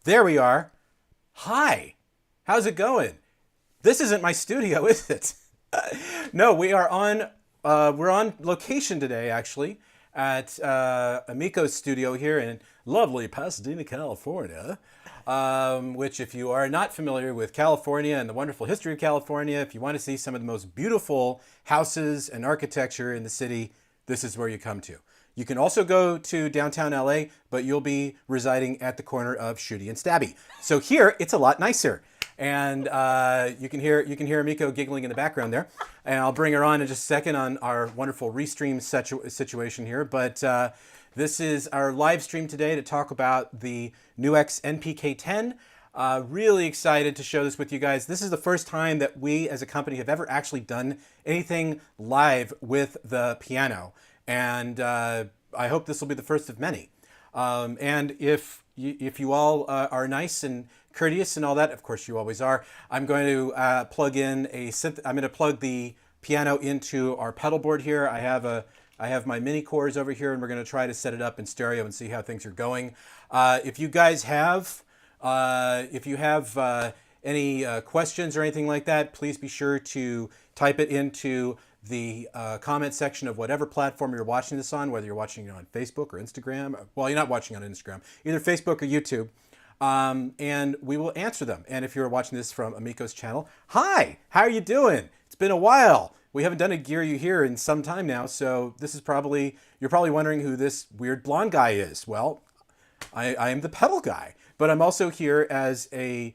There we are. Hi. How's it going? This isn't my studio, is it? No, we're on location today, actually, at Emiko's studio here in lovely Pasadena, California. Which, if you are not familiar with California and the wonderful history of California, if you want to see some of the most beautiful houses and architecture in the city, this is where you come to. You can also go to downtown LA, but you'll be residing at the corner of Shooty and Stabby. So here, it's a lot nicer. And you can hear Emiko giggling in the background there. And I'll bring her on in just a second on our wonderful restream situation here. But this is our live stream today to talk about the NUX NPK-10. Really excited to show this with you guys. This is the first time that we as a company have ever actually done anything live with the piano. And I hope this will be the first of many. And if you all are nice and courteous and all that, of course you always are, I'm going to plug in a synth. I'm going to plug the piano into our pedal board here. I have my mini cores over here, and we're going to try to set it up in stereo and see how things are going. If you guys have, any questions or anything like that, please be sure to type it into the comment section of whatever platform you're watching this on, whether you're watching it on Facebook or Instagram. Well, you're not watching on Instagram, either Facebook or YouTube. And we will answer them. And if you're watching this from Emiko's channel, hi, how are you doing? It's been a while. We haven't done a Gear You Here in some time now, so this is you're probably wondering who this weird blonde guy is. Well, I am the pedal guy, but I'm also here as a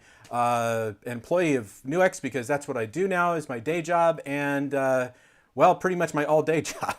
employee of NUX because that's what I do now is my day job and well, pretty much my all-day job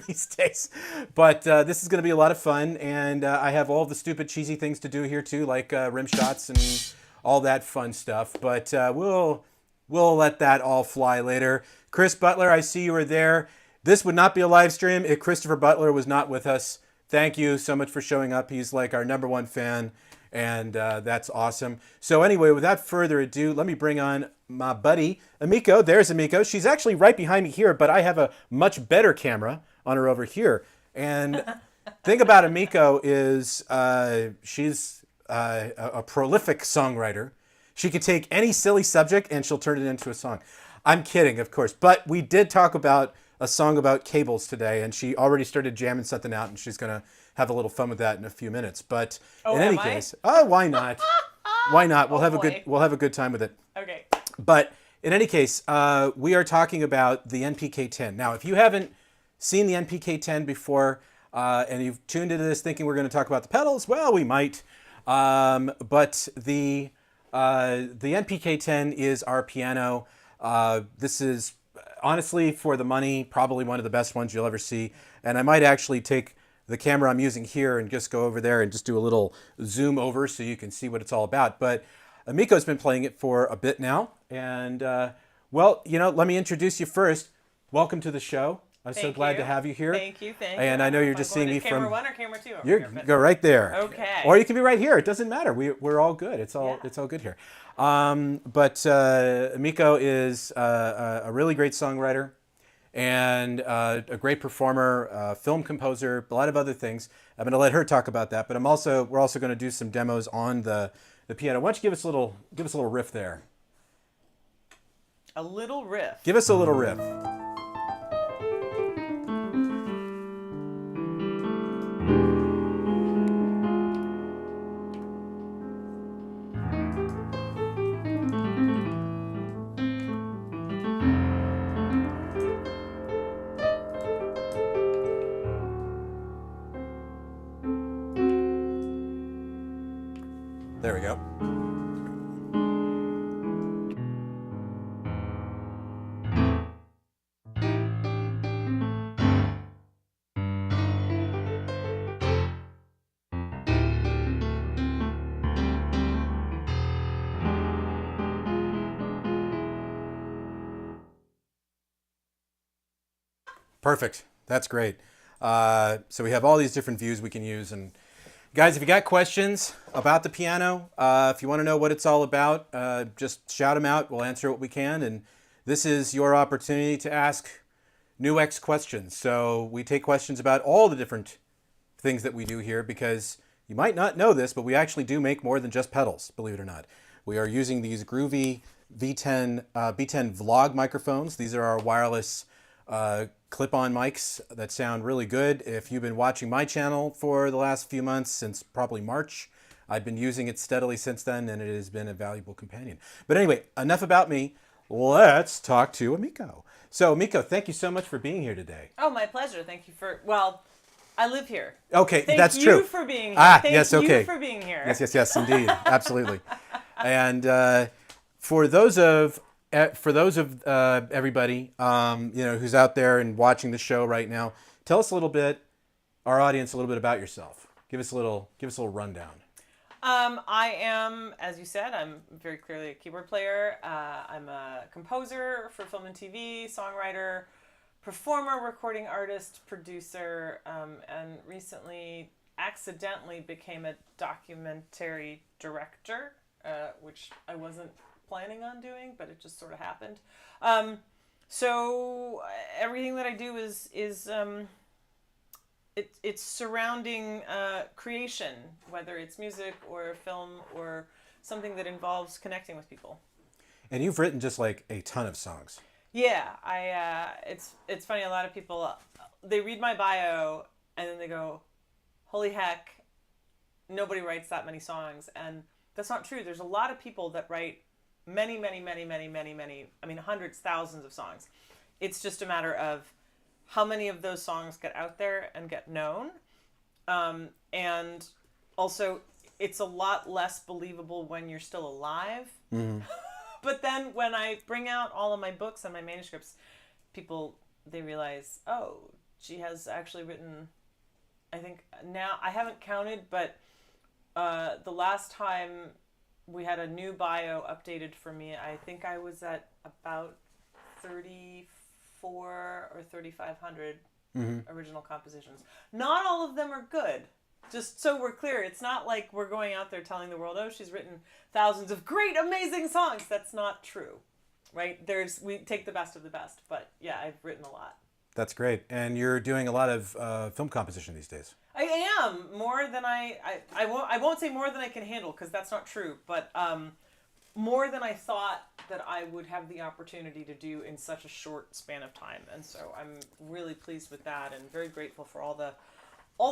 these days. But this is going to be a lot of fun, and I have all the stupid, cheesy things to do here too, like rim shots and all that fun stuff. But we'll let that all fly later. Chris Butler, I see you were there. This would not be a live stream if Christopher Butler was not with us. Thank you so much for showing up. He's like our #1 fan, and that's awesome. So anyway, without further ado, let me bring on my buddy, Emiko. There's Emiko. She's actually right behind me here, but I have a much better camera on her over here. And thing about Emiko is she's a prolific songwriter. She can take any silly subject and she'll turn it into a song. I'm kidding, of course. But we did talk about a song about cables today, and she already started jamming something out, and she's going to have a little fun with that in a few minutes. But in any case, why not? Why not? We'll have a good time with it. Okay. But in any case, we are talking about the NPK-10. Now, if you haven't seen the NPK-10 before and you've tuned into this thinking we're going to talk about the pedals, well, we might. But the NPK-10 is our piano. This is honestly, for the money, probably one of the best ones you'll ever see. And I might actually take the camera I'm using here and just go over there and just do a little zoom over so you can see what it's all about. But Emiko's been playing it for a bit now. And, well, let me introduce you first. Welcome to the show. I'm so glad to have you here. Thank you. And I know you're just seeing me from... Camera 1 or camera 2? Go right there. Okay. Or you can be right here. It doesn't matter. We're all good. It's all good here. But Emiko is a really great songwriter and a great performer, film composer, a lot of other things. I'm going to let her talk about that. But we're also going to do some demos on the piano. Why don't you give us a little riff there? A little riff. Give us a little riff. There we go. Perfect. That's great. So we have all these different views we can use. And guys, if you got questions about the piano, if you want to know what it's all about, just shout them out. We'll answer what we can. And this is your opportunity to ask NUX questions. So we take questions about all the different things that we do here because you might not know this, but we actually do make more than just pedals, believe it or not. We are using these groovy B10 Vlog microphones. These are our wireless clip-on mics that sound really good. If you've been watching my channel for the last few months, since probably March, I've been using it steadily since then, and it has been a valuable companion. But anyway, enough about me. Let's talk to Emiko. So, Emiko, thank you so much for being here today. Oh, my pleasure. Thank you for, well, I live here. Okay, that's true. Thank you for being here. Yes, okay. Thank you for being here. Yes, indeed. Absolutely. And for those of everybody, who's out there and watching the show right now, tell us a little bit, our audience, a little bit about yourself. Give us a little rundown. I am, as you said, I'm very clearly a keyboard player. I'm a composer for film and TV, songwriter, performer, recording artist, producer, and recently accidentally became a documentary director, which I wasn't planning on doing, but it just sort of happened. So everything that I do is it's surrounding creation, whether it's music or film or something that involves connecting with people. And you've written just like a ton of songs. Yeah, it's funny. A lot of people, they read my bio and then they go, "Holy heck, nobody writes that many songs," and that's not true. There's a lot of people that write many. I mean, hundreds, thousands of songs. It's just a matter of how many of those songs get out there and get known. And also, it's a lot less believable when you're still alive. Mm-hmm. But then when I bring out all of my books and my manuscripts, people, they realize, oh, she has actually written, I think now, I haven't counted, but the last time we had a new bio updated for me, I think I was at about 34 or 3,500 original compositions. Not all of them are good. Just so we're clear, it's not like we're going out there telling the world, oh, she's written thousands of great, amazing songs. That's not true, right? We take the best of the best, but yeah, I've written a lot. That's great. And you're doing a lot of film composition these days. I am, more than I won't say more than I can handle, because that's not true, but more than I thought that I would have the opportunity to do in such a short span of time. And so I'm really pleased with that and very grateful for all the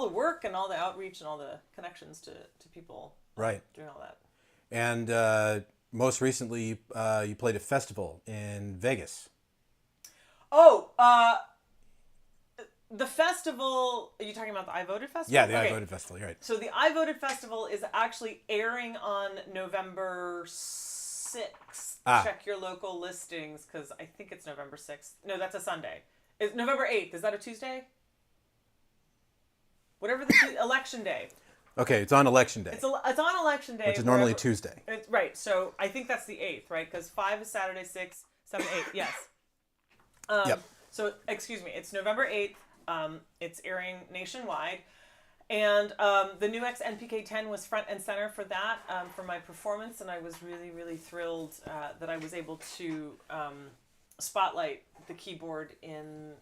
work and all the outreach and all the connections to people right. doing all that. And most recently, you played a festival in Vegas. Oh, the festival, are you talking about the I Voted Festival? Yeah, the I Voted Festival, you're right. So the I Voted Festival is actually airing on November 6th. Check your local listings, because I think it's November 6th. No, that's a Sunday. It's November 8th. Is that a Tuesday? Whatever the election day. Okay, it's on election day. It's on election day. Which is normally Tuesday. It's, right, so I think that's the 8th, right? Because 5 is Saturday, 6, 7, 8, yes. Yep. So, excuse me, it's November 8th. It's airing nationwide. And the NUX NPK-10 was front and center for that, for my performance. And I was really, really thrilled that I was able to spotlight the keyboard in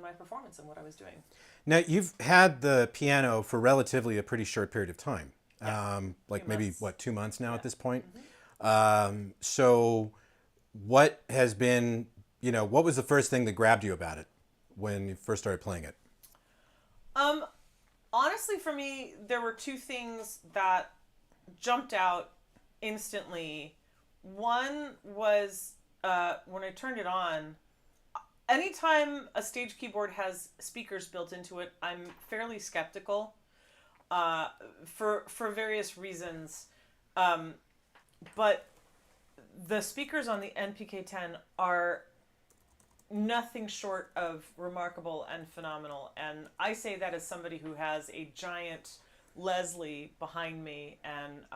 my performance and what I was doing. Now, you've had the piano for relatively a pretty short period of time. Yeah. Like maybe, 2 months now at this point? Mm-hmm. So what has been, what was the first thing that grabbed you about it when you first started playing it? Honestly, for me, there were two things that jumped out instantly. One was when I turned it on. Anytime a stage keyboard has speakers built into it, I'm fairly skeptical for various reasons. But the speakers on the NPK-10 are nothing short of remarkable and phenomenal. And I say that as somebody who has a giant Leslie behind me and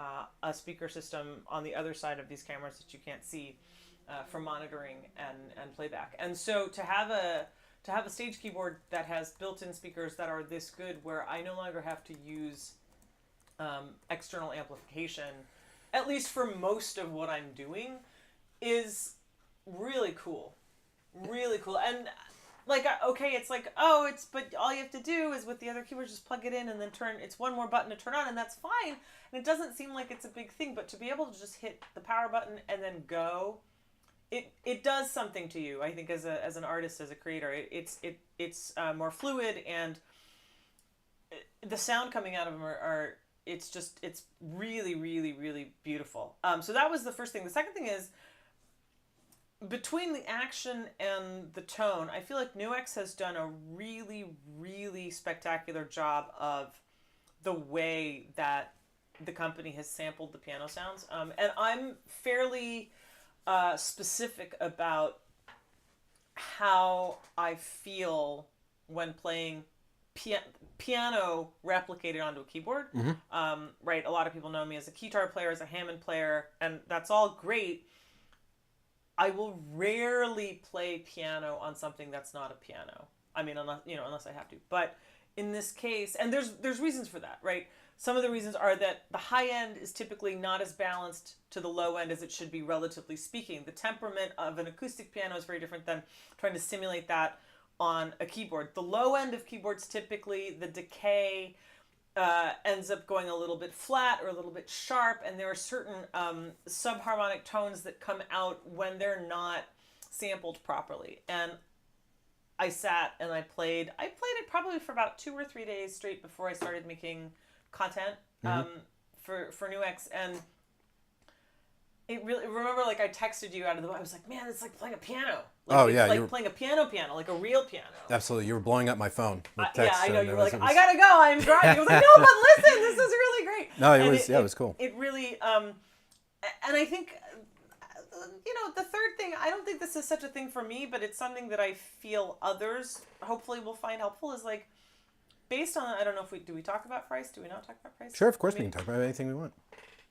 a speaker system on the other side of these cameras that you can't see. For monitoring and playback. And so to have a stage keyboard that has built-in speakers that are this good, where I no longer have to use external amplification, at least for most of what I'm doing, is really cool. Really cool. And like okay, it's like, oh, it's, but all you have to do is with the other keyboards just plug it in and then turn, it's one more button to turn on, and that's fine, and it doesn't seem like it's a big thing. But to be able to just hit the power button and then go, it does something to you, I think, as an artist, as a creator. It's more fluid, and the sound coming out of them are it's really, really, really beautiful. So that was the first thing. The second thing is, between the action and the tone, I feel like NUX has done a really, really spectacular job of the way that the company has sampled the piano sounds. And I'm fairly specific about how I feel when playing piano replicated onto a keyboard. Right, a lot of people know me as a guitar player, as a Hammond player, and that's all great. I will rarely play piano on something that's not a piano. I mean, unless I have to. But in this case, and there's reasons for that, right? Some of the reasons are that the high end is typically not as balanced to the low end as it should be, relatively speaking. The temperament of an acoustic piano is very different than trying to simulate that on a keyboard. The low end of keyboards, typically the decay ends up going a little bit flat or a little bit sharp, and there are certain subharmonic tones that come out when they're not sampled properly. And I sat and I played it probably for about 2 or 3 days straight before I started making content for NUX, and it really, remember, like, I texted you out of the, I was like, man, it's like playing a piano. Like, oh, yeah. It's like playing a piano, like a real piano. Absolutely. You were blowing up my phone with Yeah, text. I know. You were like, was, I gotta go. I'm driving. I was like, no, but listen, this is really great. No, it was cool. It really, and I think, the third thing, I don't think this is such a thing for me, but it's something that I feel others hopefully will find helpful, is like, based on, I don't know if do we talk about price? Do we not talk about price? Sure, of course we can talk about anything we want.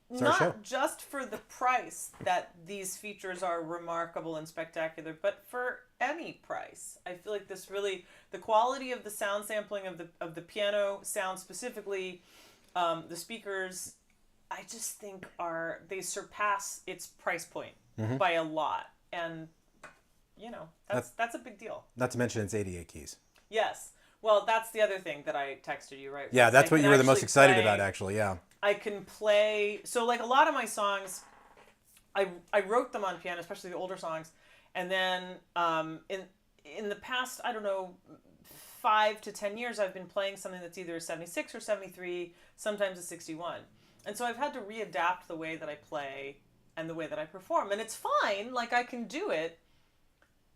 It's our show. Not just for the price that these features are remarkable and spectacular, but for any price. I feel like this really, the quality of the sound sampling of the piano sound specifically, the speakers, I just think they surpass its price point by a lot. And, that's a big deal. Not to mention it's 88 keys. Yes. Well, that's the other thing that I texted you, right? Yeah, that's what you were the most excited about, actually, yeah. I can play, so like a lot of my songs, I wrote them on piano, especially the older songs, and then in the past, I don't know, 5 to 10 years, I've been playing something that's either a 76 or 73, sometimes a 61. And so I've had to readapt the way that I play and the way that I perform. And it's fine, like I can do it,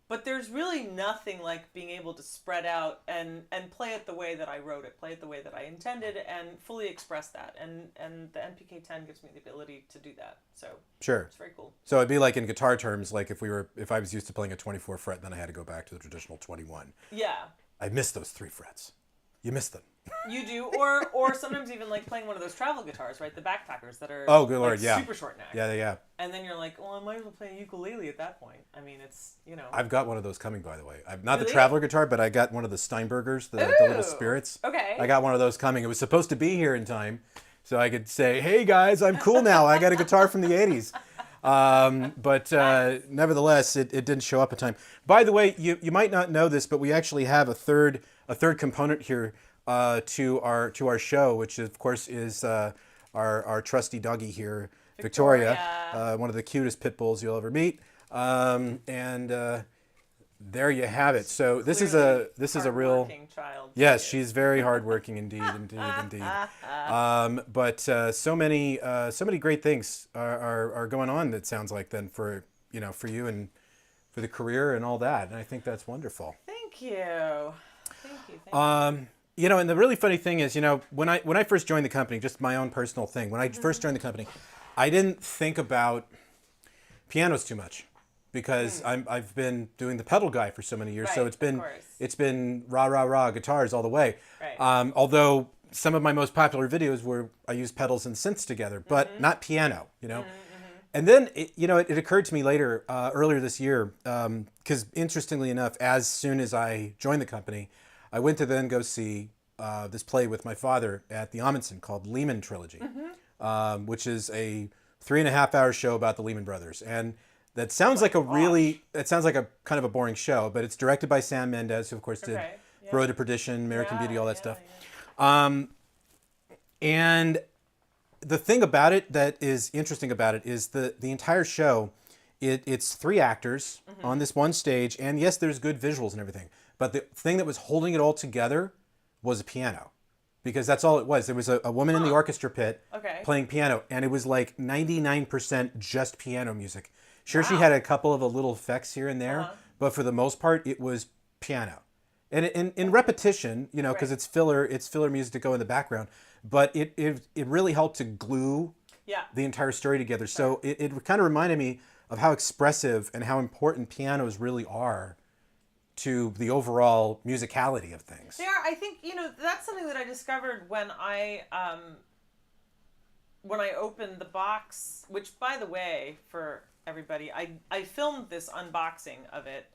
but there's really nothing like being able to spread out and play it the way that I wrote it, play it the way that I intended, and fully express that. And the NPK-10 gives me the ability to do that. So sure, it's very cool. So it'd be like in guitar terms, like if I was used to playing a 24 fret, then I had to go back to the traditional 21. Yeah. I miss those 3 frets. You miss them. You do, or sometimes even like playing one of those travel guitars, right? The backpackers that are good Lord, yeah, super short neck. Yeah. And then you're like, well, I might as well play a ukulele at that point. I mean, it's I've got one of those coming, by the way. Not really? the traveler guitar, but I got one of the Steinbergers, the little spirits. Okay. I got one of those coming. It was supposed to be here in time, so I could say, hey guys, I'm cool now. I got a guitar from the 80s. But nevertheless, it didn't show up in time. By the way, you might not know this, but we actually have a third component here to our show, which of course is our trusty doggy here, Victoria, one of the cutest pit bulls you'll ever meet. And there you have it. So this is a real child. Yes, she's very hardworking indeed. But so many great things are going on. That sounds like then for you and for the career and all that. And I think that's wonderful. Thank you. Thank you. And the really funny thing is, when I first joined the company, just my own personal thing. When I first joined the company, I didn't think about pianos too much, because I've been doing the pedal guy for so many years. Right, so it's been rah guitars all the way. Right. Although some of my most popular videos were I used pedals and synths together, but not piano. And then it occurred to me later, earlier this year, because interestingly enough, as soon as I joined the company, I went to then go see this play with my father at the Amundsen called Lehman Trilogy, which is a 3.5-hour show about the Lehman Brothers. And that sounds like a gosh. really, it sounds like a kind of a boring show, but it's directed by Sam Mendes, who of course did Okay. Yeah. Road to Perdition, American Yeah, Beauty, all that yeah, stuff. yeah. And the thing about it that is interesting about it is the entire show, it's three actors on this one stage, and yes, there's good visuals and everything, but the thing that was holding it all together was a piano, because that's all it was. There was a woman in the orchestra pit Okay. playing piano, and it was like 99% just piano music. Sure, she Wow. had a couple of little effects here and there, Uh-huh. but for the most part, it was piano. And in repetition, you know, because Right. it's filler music to go in the background, but it really helped to glue Yeah. the entire story together. So it kind of reminded me of how expressive and how important pianos really are to the overall musicality of things. They are. I think, you know, that's something that I discovered when I opened the box, which, by the way, for everybody, I filmed this unboxing of it,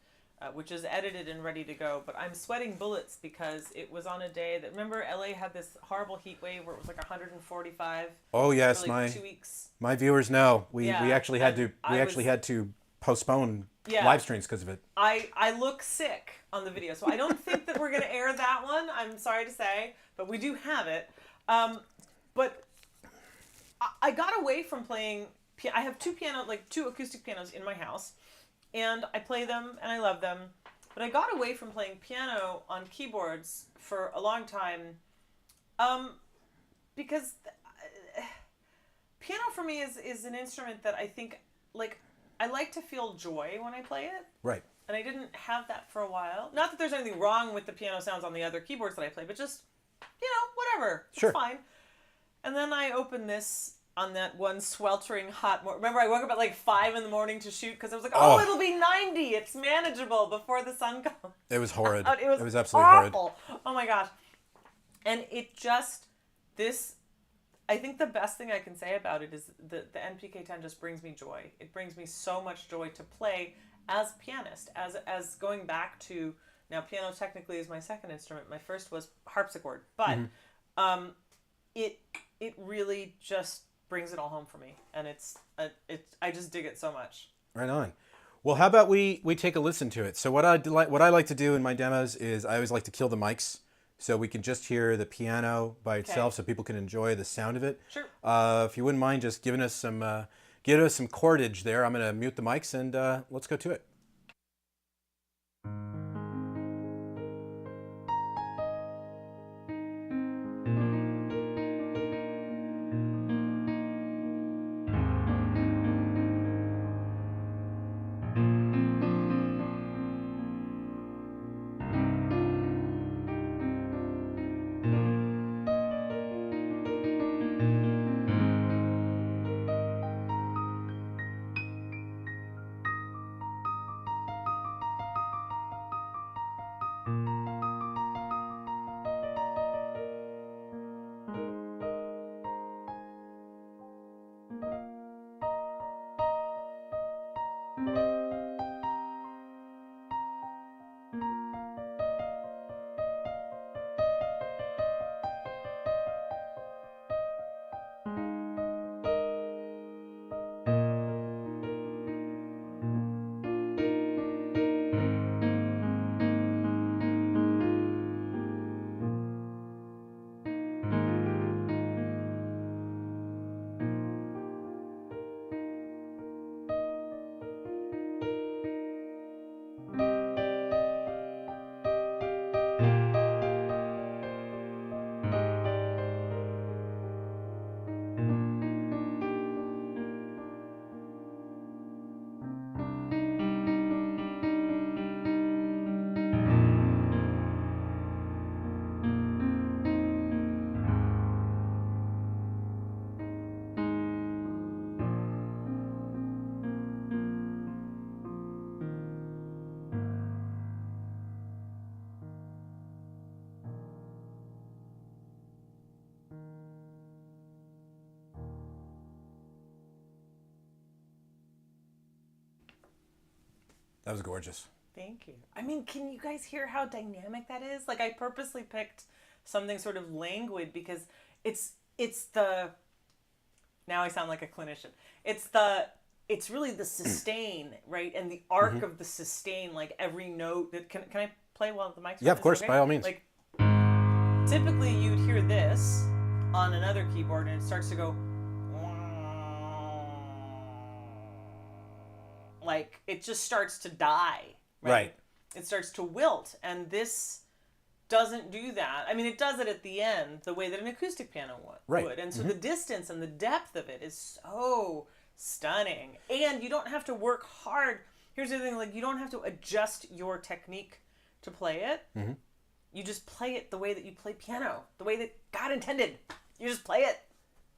which is edited and ready to go, but I'm sweating bullets because it was on a day that, remember, LA had this horrible heat wave where it was like 145 Oh yes, for like 2 weeks. my viewers know we Yeah, actually had and to had to postpone Yeah. live streams because of it. I look sick on the video, so I don't think that we're going to air that one. I'm sorry to say, but we do have it. But I got away from playing. I have two acoustic pianos in my house, and I play them and I love them. But I got away from playing piano on keyboards for a long time, because piano for me is an instrument that I think, like, I like to feel joy when I play it. Right. And I didn't have that for a while. Not that there's anything wrong with the piano sounds on the other keyboards that I play, but just, you know, whatever. Sure. It's fine. And then I opened this on that one sweltering hot morning. Remember, I woke up at like 5 a.m. to shoot because I was like, oh, it'll be 90. It's manageable before the sun comes. It was horrid. It was absolutely horrid. awful. Oh my gosh. And it just, I think the best thing I can say about it is the NPK-10 just brings me joy. It brings me so much joy to play as pianist, as going back to, now piano technically is my second instrument. My first was harpsichord, but it really just brings it all home for me, and I just dig it so much. Right on. Well, how about we take a listen to it? So what I like to do in my demos is I always like to kill the mics, so we can just hear the piano by itself, so people can enjoy the sound of it. Sure. If you wouldn't mind just giving us some chordage there, I'm going to mute the mics and let's go to it. That was gorgeous. Thank you. I mean, can you guys hear how dynamic that is? Like, I purposely picked something sort of languid because it's the, now I sound like a clinician. It's the it's really the sustain, right? And the arc of the sustain, like every note that can I play while the mic's on? Yeah, of Is it course, okay? by all means. Like typically you'd hear this on another keyboard and it starts to go like it just starts to die, right? It starts to wilt, and this doesn't do that. I mean, it does it at the end the way that an acoustic piano would. And so the distance and the depth of it is so stunning. And you don't have to work hard. Here's the thing, like you don't have to adjust your technique to play it. You just play it the way that you play piano, the way that God intended. You just play it,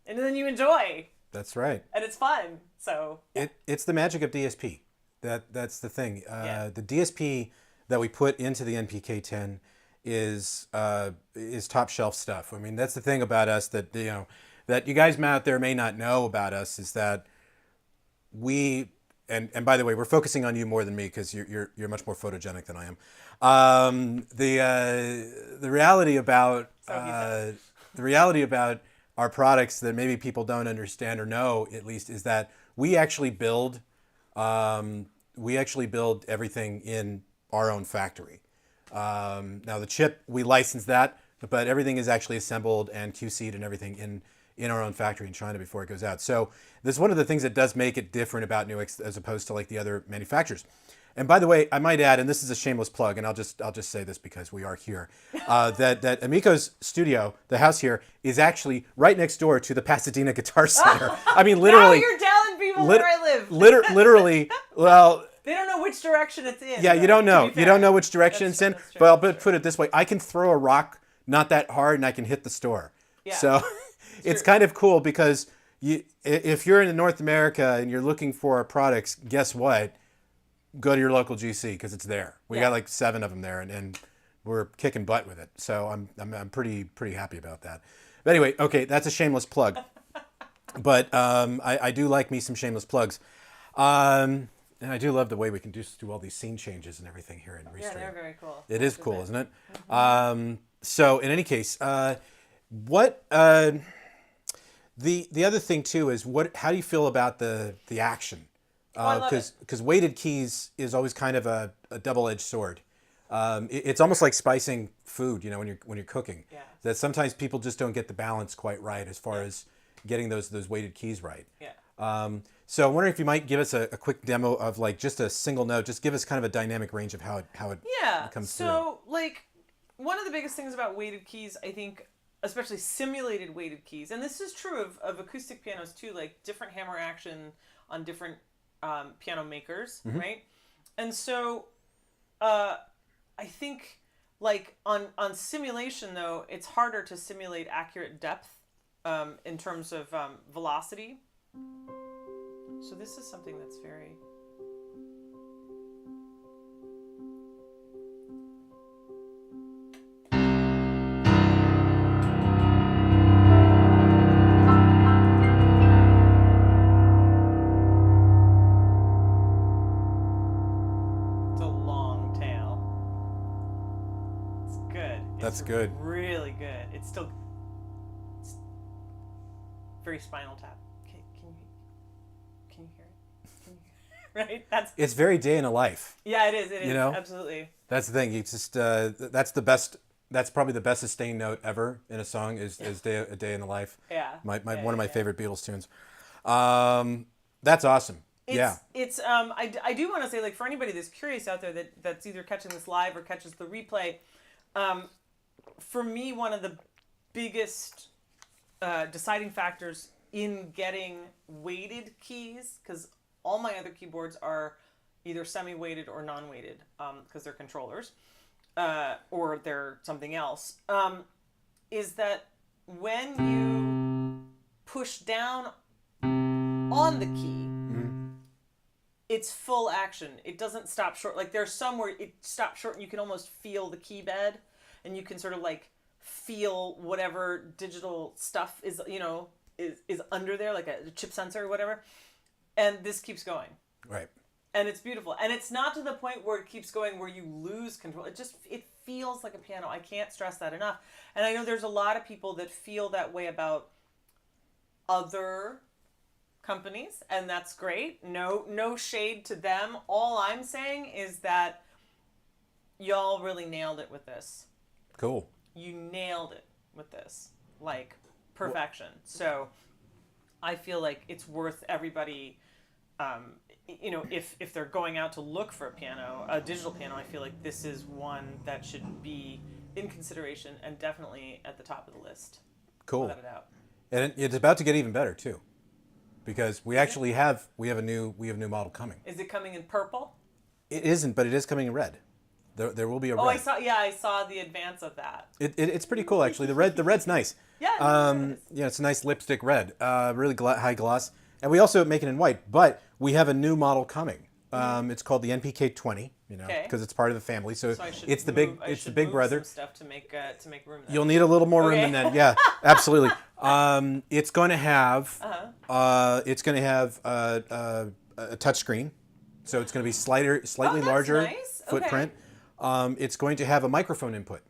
and then you enjoy. That's right. And it's fun. So it's the magic of DSP. That's the thing. The DSP that we put into the NPK-10 is top shelf stuff. I mean, that's the thing about us that that you guys out there may not know about us is that we and by the way, we're focusing on you more than me because you're much more photogenic than I am. The reality about our products that maybe people don't understand or know at least is that we actually build everything in our own factory. Now the chip, we license that, but everything is actually assembled and QC'd and everything in our own factory in China before it goes out. So this is one of the things that does make it different about NUX as opposed to like the other manufacturers. And by the way, I might add, and this is a shameless plug, and I'll just say this because we are here, that Emiko's studio, the house here, is actually right next door to the Pasadena Guitar Center. I mean, literally. Now you're telling people where I live. Literally, well. They don't know which direction it's in. Yeah, you don't know. You don't know which direction it's in. But I'll put it this way: I can throw a rock not that hard, and I can hit the store. Yeah. So it's kind of cool because if you're in North America and you're looking for products, guess what? Go to your local GC because it's there. We got like 7 of them there, and we're kicking butt with it. So I'm pretty happy about that. But anyway, okay, that's a shameless plug. But I do like me some shameless plugs. And I do love the way we can just do all these scene changes and everything here in Restream. Yeah, they're very cool. It is cool, isn't it? So in any case, what the other thing too is how do you feel about the action? Because weighted keys is always kind of a double-edged sword. It's almost like spicing food, when you're cooking. Yeah. That sometimes people just don't get the balance quite right as far as getting those weighted keys right. Yeah. So I'm wondering if you might give us a quick demo of like just a single note. Just give us kind of a dynamic range of how it comes through. So like one of the biggest things about weighted keys, I think, especially simulated weighted keys, and this is true of acoustic pianos too, like different hammer action on different piano makers, right? And so I think like on simulation though, it's harder to simulate accurate depth in terms of velocity. So this is something that's very That's good. Really good. It's very Spinal Tap. Can you hear it? Right? It's very day in a life. Yeah, it is. It is. Absolutely. That's the thing. You just that's the best. That's probably the best sustained note ever in a song is a day in the life. Yeah. One of my favorite Beatles tunes. That's awesome. It's I do want to say, like, for anybody that's curious out there that's either catching this live or catches the replay, for me, one of the biggest deciding factors in getting weighted keys, because all my other keyboards are either semi-weighted or non-weighted, because they're controllers, or they're something else, is that when you push down on the key, it's full action. It doesn't stop short. Like there's some where it stops short and you can almost feel the key bed, and you can sort of like feel whatever digital stuff is, is under there, like a chip sensor or whatever. And this keeps going. Right. And it's beautiful. And it's not to the point where it keeps going where you lose control. It feels like a piano. I can't stress that enough. And I know there's a lot of people that feel that way about other companies, and that's great. No shade to them. All I'm saying is that y'all really nailed it with this. Cool. You nailed it with this, like perfection. So I feel like it's worth everybody, if they're going out to look for a digital piano, I feel like this is one that should be in consideration and definitely at the top of the list. Cool. Without a doubt. And it's about to get even better too, because we have a new model coming. Is it coming in purple? It isn't, but it is coming in red. There will be a red. Oh, I saw the advance of that. It's pretty cool actually. The red's nice. Yeah. It's a nice lipstick red. Really high gloss. And we also make it in white, but we have a new model coming. It's called the NPK-10, because it's part of the family. So it's the big brother. Some stuff to make room. You'll need a little more room than that. Yeah, absolutely. It's going to have a touch screen, so it's going to be slightly larger nice. footprint. Okay. It's going to have a microphone input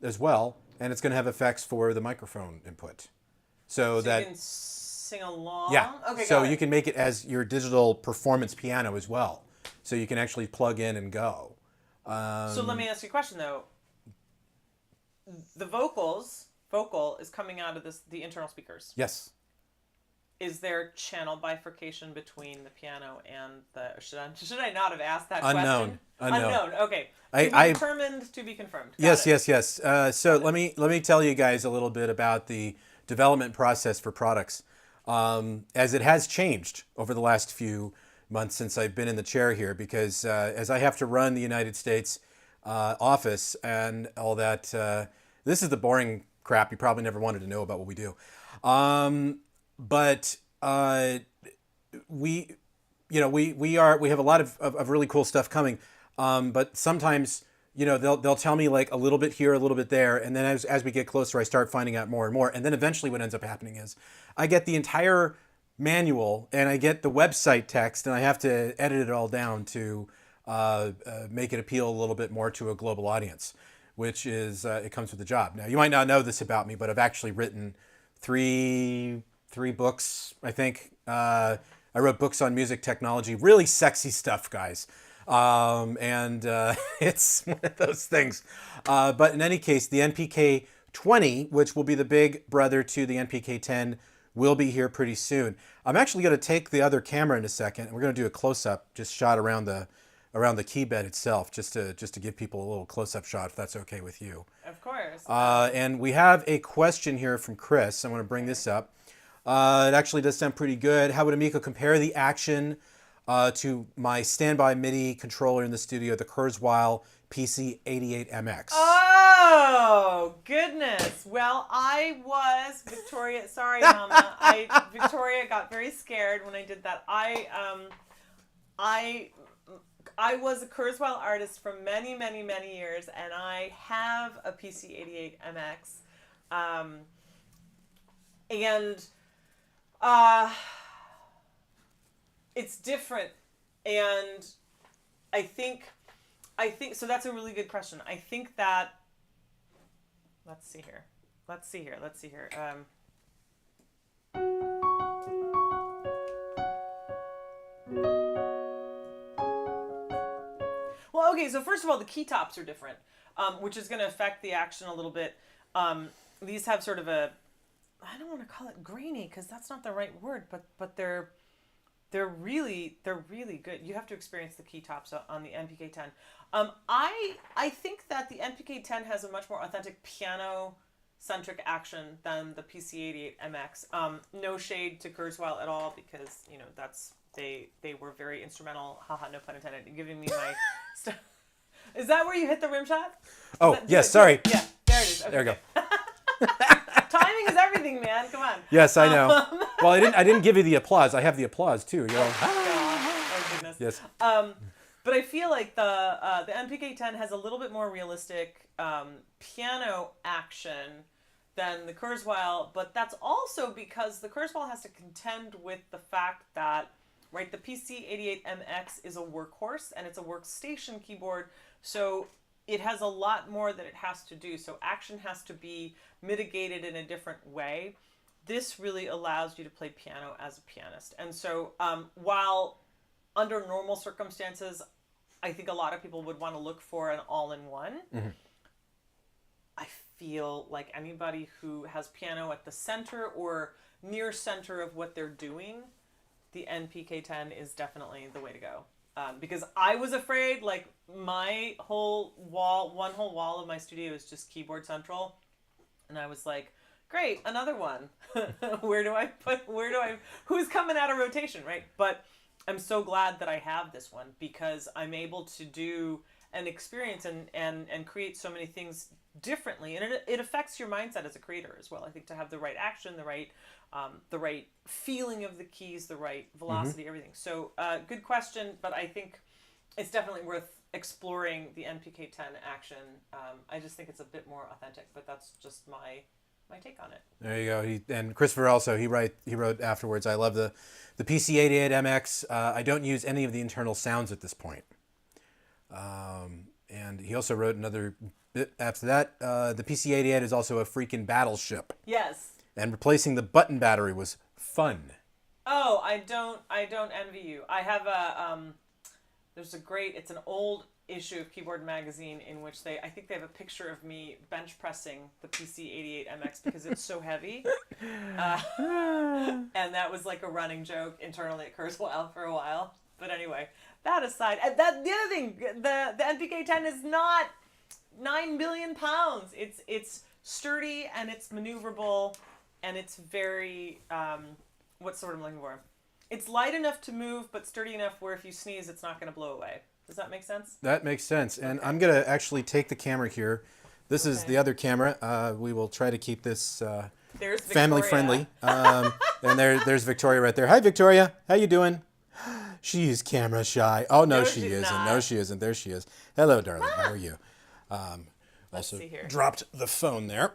as well, and it's going to have effects for the microphone input, so that you can sing along. Yeah. Okay. So you can make it as your digital performance piano as well, so you can actually plug in and go. So let me ask you a question though. The vocal is coming out of the internal speakers. Yes. Is there channel bifurcation between the piano and the? Should I not have asked that Unknown. question? Unknown. Okay. Determined to be confirmed. Yes. So let me tell you guys a little bit about the development process for products, as it has changed over the last few months since I've been in the chair here, because as I have to run the United States office and all that, this is the boring crap you probably never wanted to know about what we do. But we have a lot of really cool stuff coming. But sometimes, they'll tell me like a little bit here, a little bit there. And then as we get closer, I start finding out more and more. And then eventually what ends up happening is I get the entire manual and I get the website text and I have to edit it all down to make it appeal a little bit more to a global audience, which is, it comes with the job. Now, you might not know this about me, but I've actually written three books, I think. I wrote books on music technology, really sexy stuff, guys. It's one of those things. But in any case, the NPK-20, which will be the big brother to the NPK-10, will be here pretty soon. I'm actually going to take the other camera in a second, and we're going to do a close-up, just shot around the key bed itself, just to give people a little close-up shot, if that's okay with you. Of course. And we have a question here from Chris. I want to bring this up. It actually does sound pretty good. How would Emiko compare the action to my standby MIDI controller in the studio, the Kurzweil PC88MX? Oh, goodness. Well, I was Victoria. Sorry, Mama. Victoria got very scared when I did that. I was a Kurzweil artist for many, many, many years, and I have a PC88MX. It's different, and I think so. That's a really good question. I think that let's see here. Well, okay. So first of all, the key tops are different, which is going to affect the action a little bit. These have sort of a, I don't want to call it grainy because that's not the right word, but they're really good. You have to experience the key tops on the NPK-10. I think that the NPK-10 has a much more authentic piano-centric action than the PC88MX. No shade to Kurzweil at all, because they were very instrumental. Haha, no pun intended. In giving me my stuff. Is that where you hit the rim shot? Oh yes, sorry. Yeah, there it is. Okay. There we go. Timing is everything, man. Come on. Yes, I know. Well, I didn't give you the applause. I have the applause too. Oh goodness. Yes. But I feel like the NPK-10 has a little bit more realistic piano action than the Kurzweil, but that's also because the Kurzweil has to contend with the fact that, right, the PC88MX is a workhorse and it's a workstation keyboard, so it has a lot more that it has to do. So action has to be mitigated in a different way. this really allows you to play piano as a pianist. And so while under normal circumstances, I think a lot of people would want to look for an all-in-one, I feel like anybody who has piano at the center or near center of what they're doing, the NPK-10 is definitely the way to go. Because I was afraid, like, my whole wall, one whole wall of my studio is just keyboard central. And I was like, great, another one. Who's coming out of rotation, right? But I'm so glad that I have this one because I'm able to do an experience and create so many things differently. And it affects your mindset as a creator as well. I think to have the right action, the right feeling of the keys, the right velocity, everything. So good question, but I think it's definitely worth exploring the NPK-10 action. I just think it's a bit more authentic, but that's just my take on it. There you go. And Christopher also, he wrote afterwards, I love the PC-88 MX. I don't use any of the internal sounds at this point. And he also wrote another bit after that. The PC-88 is also a freaking battleship. Yes. And replacing the button battery was fun. Oh, I don't envy you. I have it's an old issue of Keyboard Magazine in which I think they have a picture of me bench pressing the PC-88 MX because it's so heavy. And that was like a running joke internally at Kurzweil for a while. But anyway, that aside, the other thing, the NPK-10 is not 9 billion pounds. It's sturdy and it's maneuverable and it's very, what's the word I'm looking for? It's light enough to move, but sturdy enough where if you sneeze, it's not going to blow away. Does that make sense? That makes sense. And I'm going to actually take the camera here. This is the other camera. We will try to keep this family friendly. And there's Victoria right there. Hi, Victoria. How you doing? She's camera shy. Oh, no, she isn't. Not. No, she isn't. There she is. Hello, darling. How are you? Also see here. Dropped the phone there.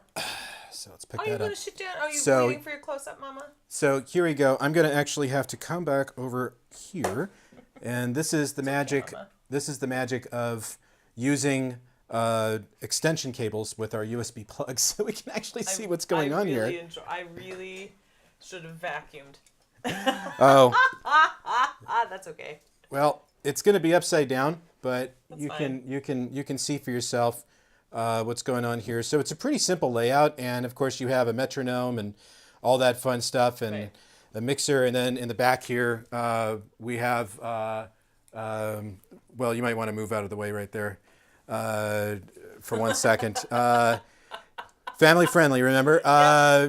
So let's pick that up. Are you going to sit down? Are you waiting for your close-up, Mama? So here we go. I'm going to actually have to come back over here. And this is the magic. This is the magic of using extension cables with our USB plugs, so we can actually see what's going on here. I really should have vacuumed. Oh. That's okay. Well, it's going to be upside down, but you can see for yourself what's going on here. So it's a pretty simple layout, and of course you have a metronome and all that fun stuff, and a mixer, and then in the back here we have. Well, you might want to move out of the way right there for 1 second. Family friendly, remember?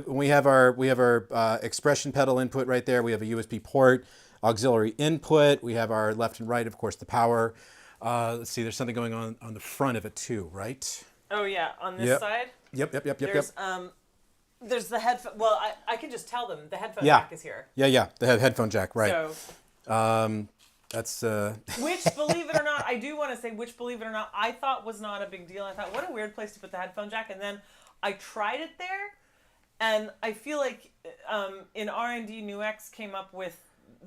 We have our expression pedal input right there. We have a USB port, auxiliary input. We have our left and right, of course, the power. Let's see, there's something going on the front of it too, right? Oh yeah, on this side. Yep. There's the headphone. Well, I can just tell them the headphone jack is here. Yeah, the headphone jack, right? So. That's Which, believe it or not, I do want to say, believe it or not, I thought was not a big deal. I thought, what a weird place to put the headphone jack. And then I tried it there, and I feel like in R&D, NUX came up with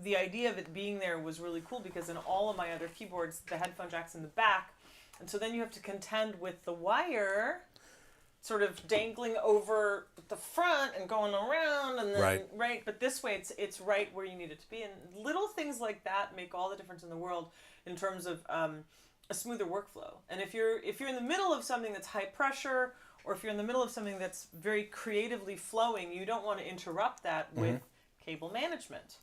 the idea of it being there was really cool because in all of my other keyboards, the headphone jack's in the back. And so then you have to contend with the wire sort of dangling over the front and going around and then right. But this way it's right where you need it to be, and little things like that make all the difference in the world in terms of a smoother workflow. And if you're in the middle of something that's high pressure, or if you're in the middle of something that's very creatively flowing, you don't want to interrupt that with cable management.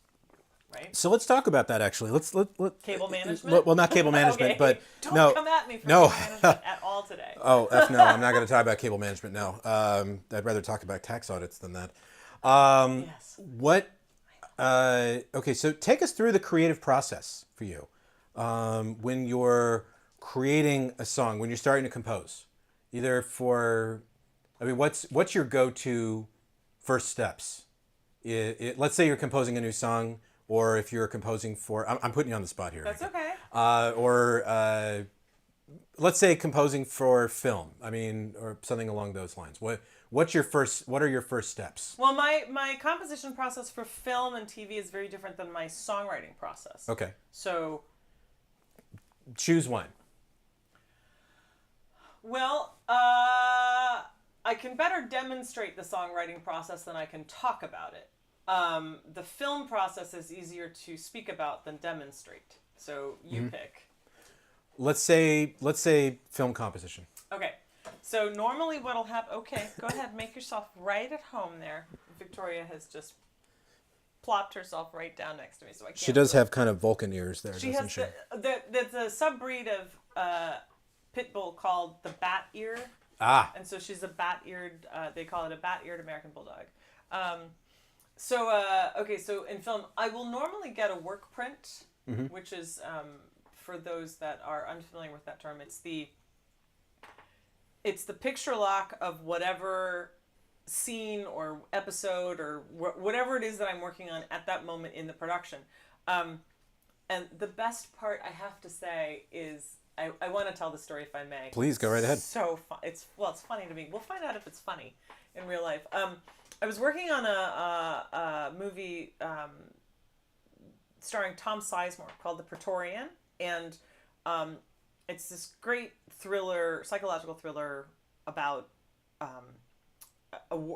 Right. So let's talk about that actually. Let's cable management. Well, not cable management, but don't come at me for cable management at all today. Oh, no, I'm not going to talk about cable management. No, I'd rather talk about tax audits than that. Yes. What? Okay, so take us through the creative process for you when you're creating a song, when you're starting to compose. Either what's your go-to first steps? Let's say you're composing a new song. Or if you're composing for, I'm putting you on the spot here. That's okay. Or let's say composing for film. Or something along those lines. What are your first steps? Well, my composition process for film and TV is very different than my songwriting process. Okay. So, choose one. Well, I I can better demonstrate the songwriting process than I can talk about it. The film process is easier to speak about than demonstrate. So you pick. Let's say film composition. Okay. So normally what'll happen... Okay, go ahead. Make yourself right at home there. Victoria has just plopped herself right down next to me, so I can't... She does have kind of Vulcan ears there, She doesn't has she? there's a subbreed of pit bull called the bat ear. Ah. And so she's a bat-eared, they call it a bat-eared American bulldog. Okay, so in film, I will normally get a work print, which is, for those that are unfamiliar with that term, it's the picture lock of whatever scene or episode or whatever it is that I'm working on at that moment in the production. And the best part, I have to say, is... I want to tell the story if I may. Please go right ahead. So fun. It's funny to me. We'll find out if it's funny in real life. I was working on a movie starring Tom Sizemore called The Praetorian, and it's this great thriller, psychological thriller about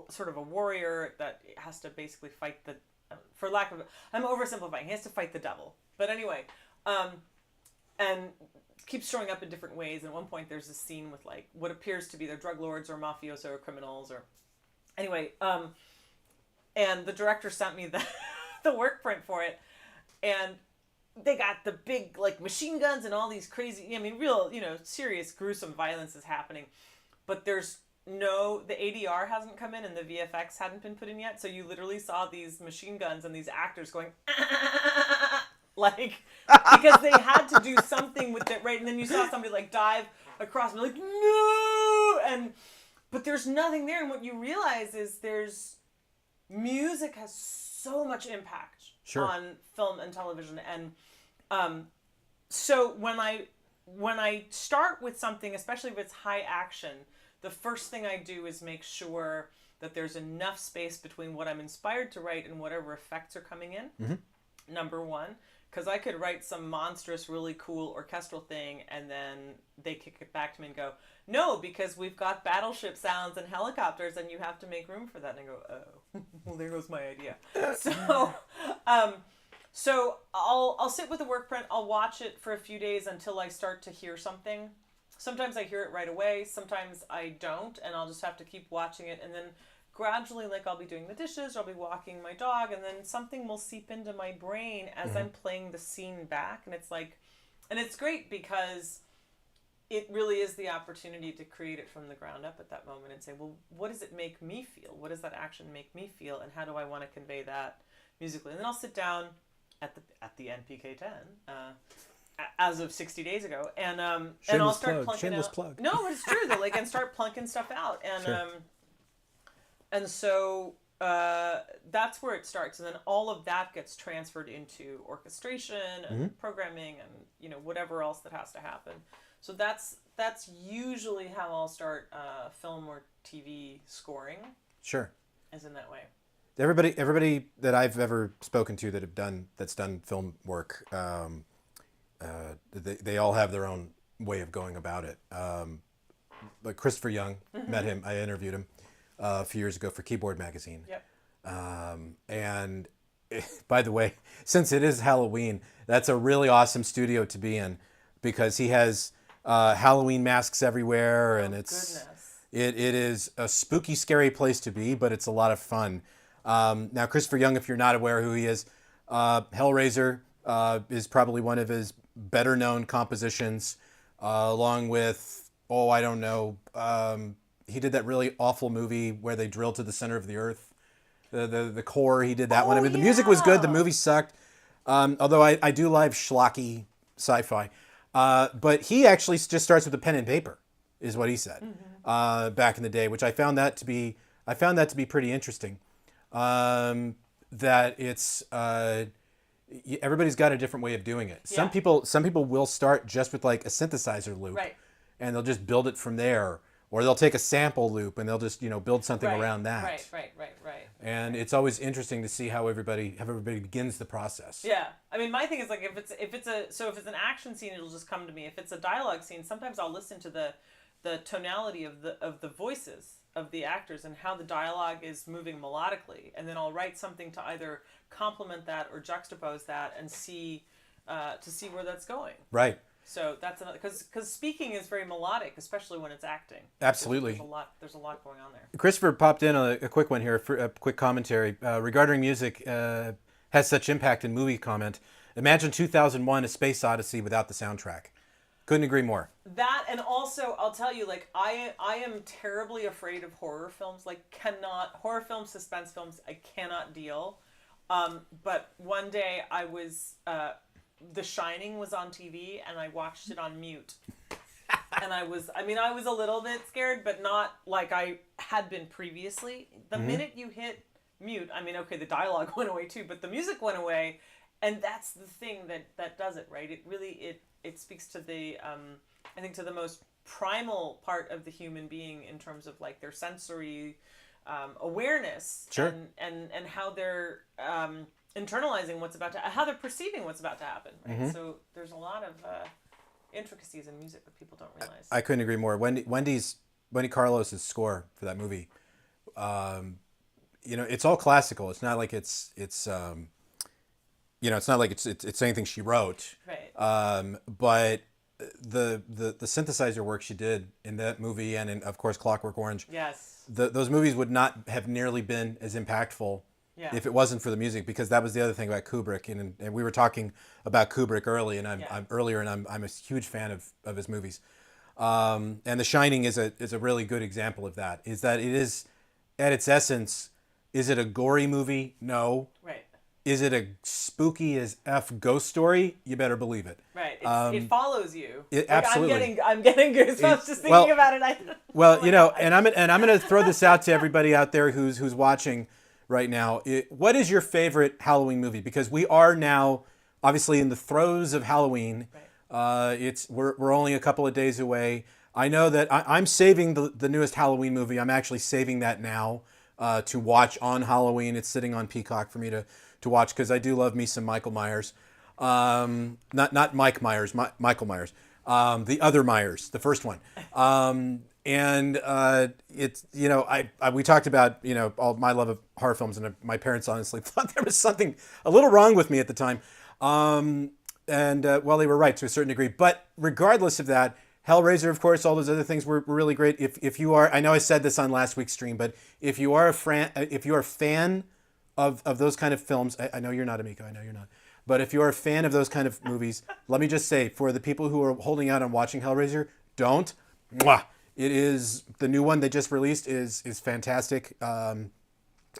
sort of a warrior that has to basically fight the, for lack of, I'm oversimplifying. He has to fight the devil. But anyway, and keeps showing up in different ways. And at one point there's a scene with like what appears to be their drug lords or mafioso or criminals or anyway. And the director sent me the work print for it, and they got the big like machine guns and all these crazy, I mean, real, serious gruesome violence is happening, but there's the ADR hasn't come in and the VFX hadn't been put in yet. So you literally saw these machine guns and these actors going, like, because they had to do something with it, right? And then you saw somebody like dive across and be like, no! But there's nothing there. And what you realize is music has so much impact on film and television. And so when I start with something, especially if it's high action, the first thing I do is make sure that there's enough space between what I'm inspired to write and whatever effects are coming in. Mm-hmm. Number one, because I could write some monstrous, really cool orchestral thing and then they kick it back to me and go, no, because we've got battleship sounds and helicopters and you have to make room for that. And I go, oh, well, there goes my idea. So I'll sit with the work print. I'll watch it for a few days until I start to hear something. Sometimes I hear it right away. Sometimes I don't, and I'll just have to keep watching it. And then gradually, like, I'll be doing the dishes, I'll be walking my dog, and then something will seep into my brain as I'm playing the scene back. And it's like, and it's great because it really is the opportunity to create it from the ground up at that moment and say, well, what does it make me feel? What does that action make me feel? And how do I want to convey that musically? And then I'll sit down at the NPK-10, as of 60 days ago, and I'll start plunking shameless out. Plug. No, but it's true though. Like, and start plunking stuff out, and so that's where it starts, and then all of that gets transferred into orchestration and programming and whatever else that has to happen. So that's usually how I'll start film or TV scoring. Sure, is in that way. Everybody that I've ever spoken to that's done film work. They all have their own way of going about it. Like Christopher Young, met him. I interviewed him a few years ago for Keyboard Magazine. Yep. And by the way, since it is Halloween, that's a really awesome studio to be in because he has Halloween masks everywhere, and it is a spooky, scary place to be, but it's a lot of fun. Now, Christopher Young, if you're not aware who he is, Hellraiser is probably one of his better known compositions, along with, I don't know, he did that really awful movie where they drilled to the center of the earth, the core. He did that one. I mean, the music was good, the movie sucked, although I do like schlocky sci-fi, but he actually just starts with a pen and paper, is what he said, back in the day, which I found that to be pretty interesting. That it's everybody's got a different way of doing it. Yeah. Some people will start just with like a synthesizer loop, right, and they'll just build it from there, or they'll take a sample loop and they'll just build something around that. Right. And it's always interesting to see how everybody begins the process. Yeah, I mean, my thing is like if it's an action scene, it'll just come to me. If it's a dialogue scene, sometimes I'll listen to the tonality of the voices of the actors and how the dialogue is moving melodically, and then I'll write something to either complement that or juxtapose that and see to see where that's going. Right. So that's another, because speaking is very melodic, especially when it's acting. Absolutely. There's a lot going on there. Christopher popped in a quick one here, for a quick commentary regarding music has such impact in movie comment. Imagine 2001: A Space Odyssey without the soundtrack. Couldn't agree more. That, and also I'll tell you, like I am terribly afraid of horror films. Like horror films, suspense films. I cannot deal. But one day I was. The Shining was on TV and I watched it on mute. And I was a little bit scared, but not like I had been previously. The minute you hit mute, okay, the dialogue went away too, but the music went away. And that's the thing that does it, right? It really, it speaks to the, I think to the most primal part of the human being in terms of like their sensory awareness. Sure. And how they're, internalizing how they're perceiving what's about to happen, right? So there's a lot of intricacies in music that people don't realize. I couldn't agree more. Wendy Carlos's score for that movie, it's all classical. It's not like it's not like it's anything she wrote. Right. But the synthesizer work she did in that movie and in, of course, Clockwork Orange. Yes. Those movies would not have nearly been as impactful. Yeah. If it wasn't for the music, because that was the other thing about Kubrick, and we were talking about Kubrick early, and I'm a huge fan of his movies, and The Shining is a really good example of that. Is that it is, at its essence, is it a gory movie? No. Right. Is it a spooky as F ghost story? You better believe it. Right. It follows you. Absolutely. I'm getting goosebumps just thinking about it. And I'm going to throw this out to everybody out there who's watching right now. What is your favorite Halloween movie? Because we are now obviously in the throes of Halloween. Right. We're only a couple of days away. I know that I'm saving the newest Halloween movie. I'm actually saving that now to watch on Halloween. It's sitting on Peacock for me to watch, because I do love me some Michael Myers. Not Mike Myers, Michael Myers. The other Myers, the first one. And it's, we talked about, all my love of horror films, and my parents honestly thought there was something a little wrong with me at the time. They were right to a certain degree. But regardless of that, Hellraiser, of course, all those other things were really great. If you are, I know I said this on last week's stream, but if you are a fan of those kind of films, I know you're not, Emiko, I know you're not. But if you're a fan of those kind of movies, let me just say, for the people who are holding out on watching Hellraiser, don't. Mwah! It is, the new one they just released is fantastic.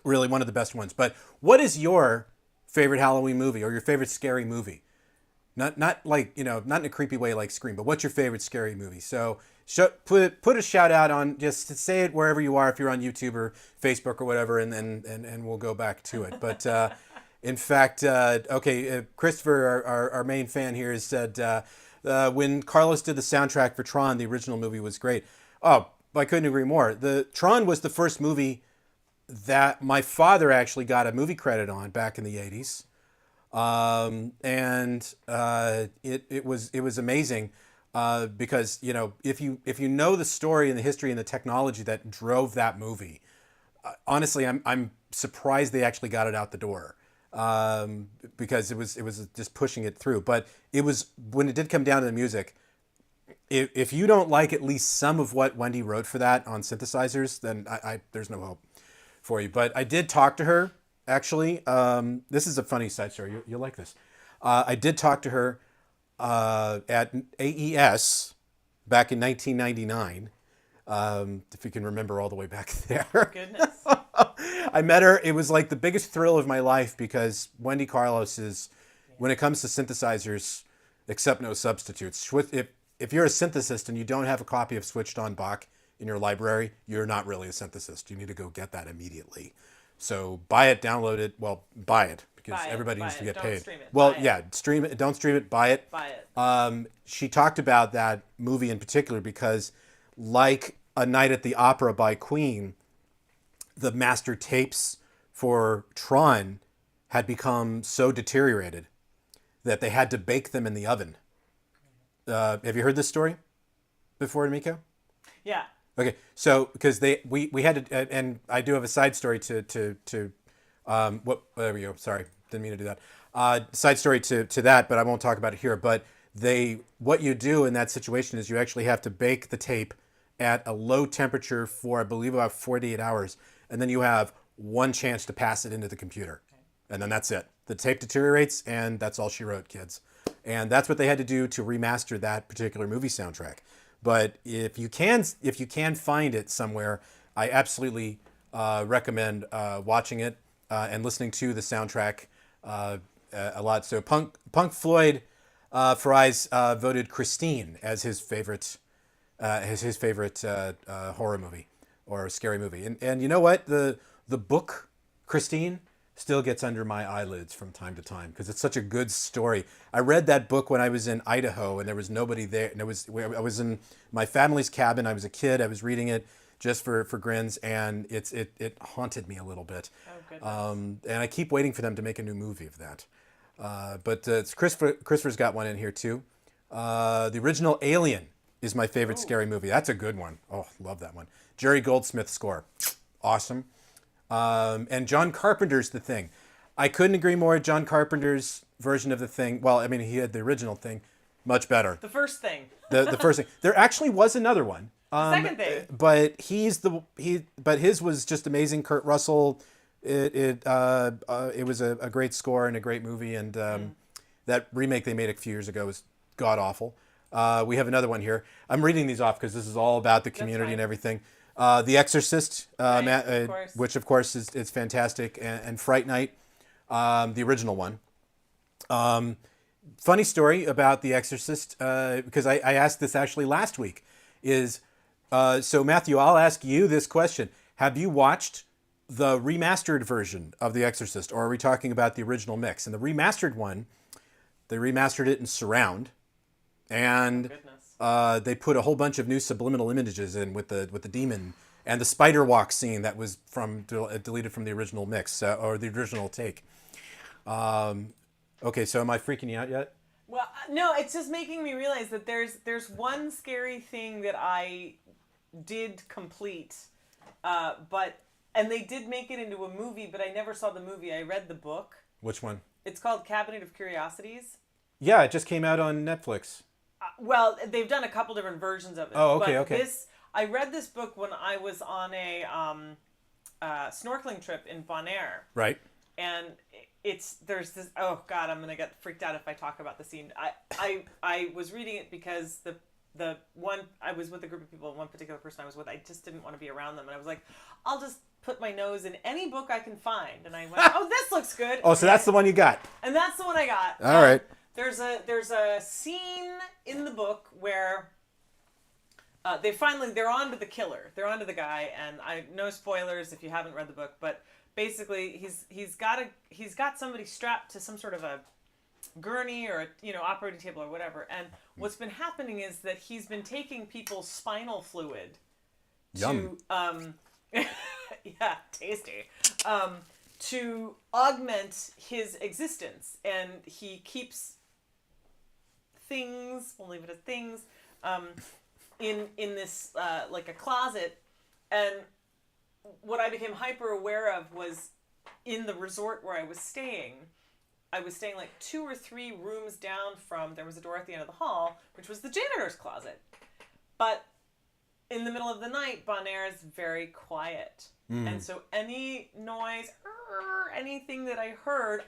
Really one of the best ones. But what is your favorite Halloween movie, or your favorite scary movie? Not like, not in a creepy way like Scream, but what's your favorite scary movie? So put a shout out on, just say it wherever you are, if you're on YouTube or Facebook or whatever, and we'll go back to it. But in fact, Christopher, our main fan here, has said when Carlos did the soundtrack for Tron, the original movie was great. Oh, I couldn't agree more. The Tron was the first movie that my father actually got a movie credit on back in the 80s. It was amazing because, if you know the story and the history and the technology that drove that movie, honestly, I'm surprised they actually got it out the door, because it was just pushing it through. But it was, when it did come down to the music, if you don't like at least some of what Wendy wrote for that on synthesizers, then there's no hope for you. But I did talk to her, actually. This is a funny side story. You'll like this. I did talk to her at AES back in 1999, if you can remember all the way back there. Goodness. I met her. It was like the biggest thrill of my life, because Wendy Carlos is, when it comes to synthesizers, accept no substitutes. If you're a synthesist and you don't have a copy of Switched On Bach in your library, you're not really a synthesist. You need to go get that immediately. So buy it, download it. Well, buy it, because everybody needs to get paid. Stream it. Well, yeah, stream it. Don't stream it. Buy it. Buy it. She talked about that movie in particular because, like A Night at the Opera by Queen, the master tapes for Tron had become so deteriorated that they had to bake them in the oven. Have you heard this story before, Emiko? Yeah. Okay, so because we had to, and I do have a side story what there we go. Sorry, didn't mean to do that. Side story to that, but I won't talk about it here. But what you do in that situation is you actually have to bake the tape at a low temperature for I believe about 48 hours, and then you have one chance to pass it into the computer, and then that's it. The tape deteriorates, and that's all she wrote, kids. And that's what they had to do to remaster that particular movie soundtrack. But if you can find it somewhere, I absolutely recommend watching it and listening to the soundtrack a lot. So Punk Floyd Fries voted Christine as his favorite horror movie or scary movie. And you know what? The book Christine still gets under my eyelids from time to time because it's such a good story. I read that book when I was in Idaho and there was nobody there. And I was in my family's cabin. I was a kid. I was reading it just for grins, and it haunted me a little bit. Oh, goodness. And I keep waiting for them to make a new movie of that. But Christopher's got one in here too. The original Alien is my favorite scary movie. That's a good one. Oh, love that one. Jerry Goldsmith score. Awesome. And John Carpenter's The Thing. I couldn't agree more. John Carpenter's version of The Thing. Well, I mean, he had the original Thing. Much better. The first thing. The first thing. There actually was another one. Second thing. But but his was just amazing. Kurt Russell. It was a great score and a great movie. And that remake they made a few years ago was god awful. We have another one here. I'm reading these off because this is all about the community and everything. The Exorcist, which of course is fantastic, and Fright Night, the original one. Funny story about The Exorcist, because I asked this actually last week, is so Matthew, I'll ask you this question. Have you watched the remastered version of The Exorcist, or are we talking about the original mix? And the remastered one, they remastered it in surround, and they put a whole bunch of new subliminal images in with the demon and the spider walk scene that was deleted from the original mix or the original take. Okay, so am I freaking you out yet? Well, no, it's just making me realize that there's one scary thing that I did complete, and they did make it into a movie, but I never saw the movie. I read the book. Which one? It's called Cabinet of Curiosities. Yeah, it just came out on Netflix. Well, they've done a couple different versions of it. Oh, okay, but okay. I read this book when I was on a snorkeling trip in Bonaire. Right. And there's this, oh God, I'm gonna get freaked out if I talk about the scene. I was reading it because the one, I was with a group of people, one particular person I was with, I just didn't want to be around them, and I was like, I'll just put my nose in any book I can find, and I went, oh, this looks good. Oh, so that's the one you got. And that's the one I got. All right. There's a scene in the book where they're on to the killer. They're on to the guy, and no spoilers if you haven't read the book, but basically he's got somebody strapped to some sort of a gurney or operating table or whatever. And what's been happening is that he's been taking people's spinal fluid Yum. yeah, tasty. To augment his existence, and he keeps things, we'll leave it as things, in this like a closet. And what I became hyper aware of was in the resort where I was staying like 2 or 3 rooms down from, there was a door at the end of the hall, which was the janitor's closet. But in the middle of the night, Bonaire is very quiet. And so any noise, anything that I heard,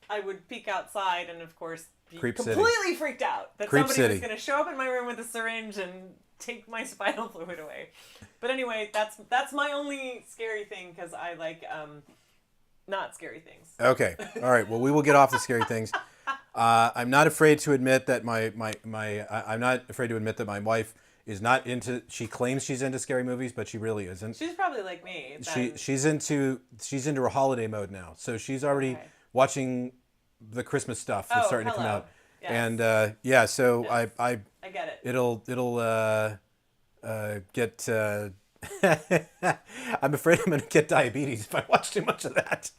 I would peek outside and, of course, be completely freaked out that somebody was going to show up in my room with a syringe and take my spinal fluid away. But anyway, that's my only scary thing, because I like not scary things. Okay. All right. Well, we will get off the scary things. I'm not afraid to admit that I'm not afraid to admit that my wife is not into. She claims she's into scary movies, but she really isn't. She's probably like me. She's into a holiday mode now, so she's already watching the Christmas stuff that's starting to come out. Yes. And yeah, so yes. I get it. It'll get. I'm afraid I'm going to get diabetes if I watch too much of that.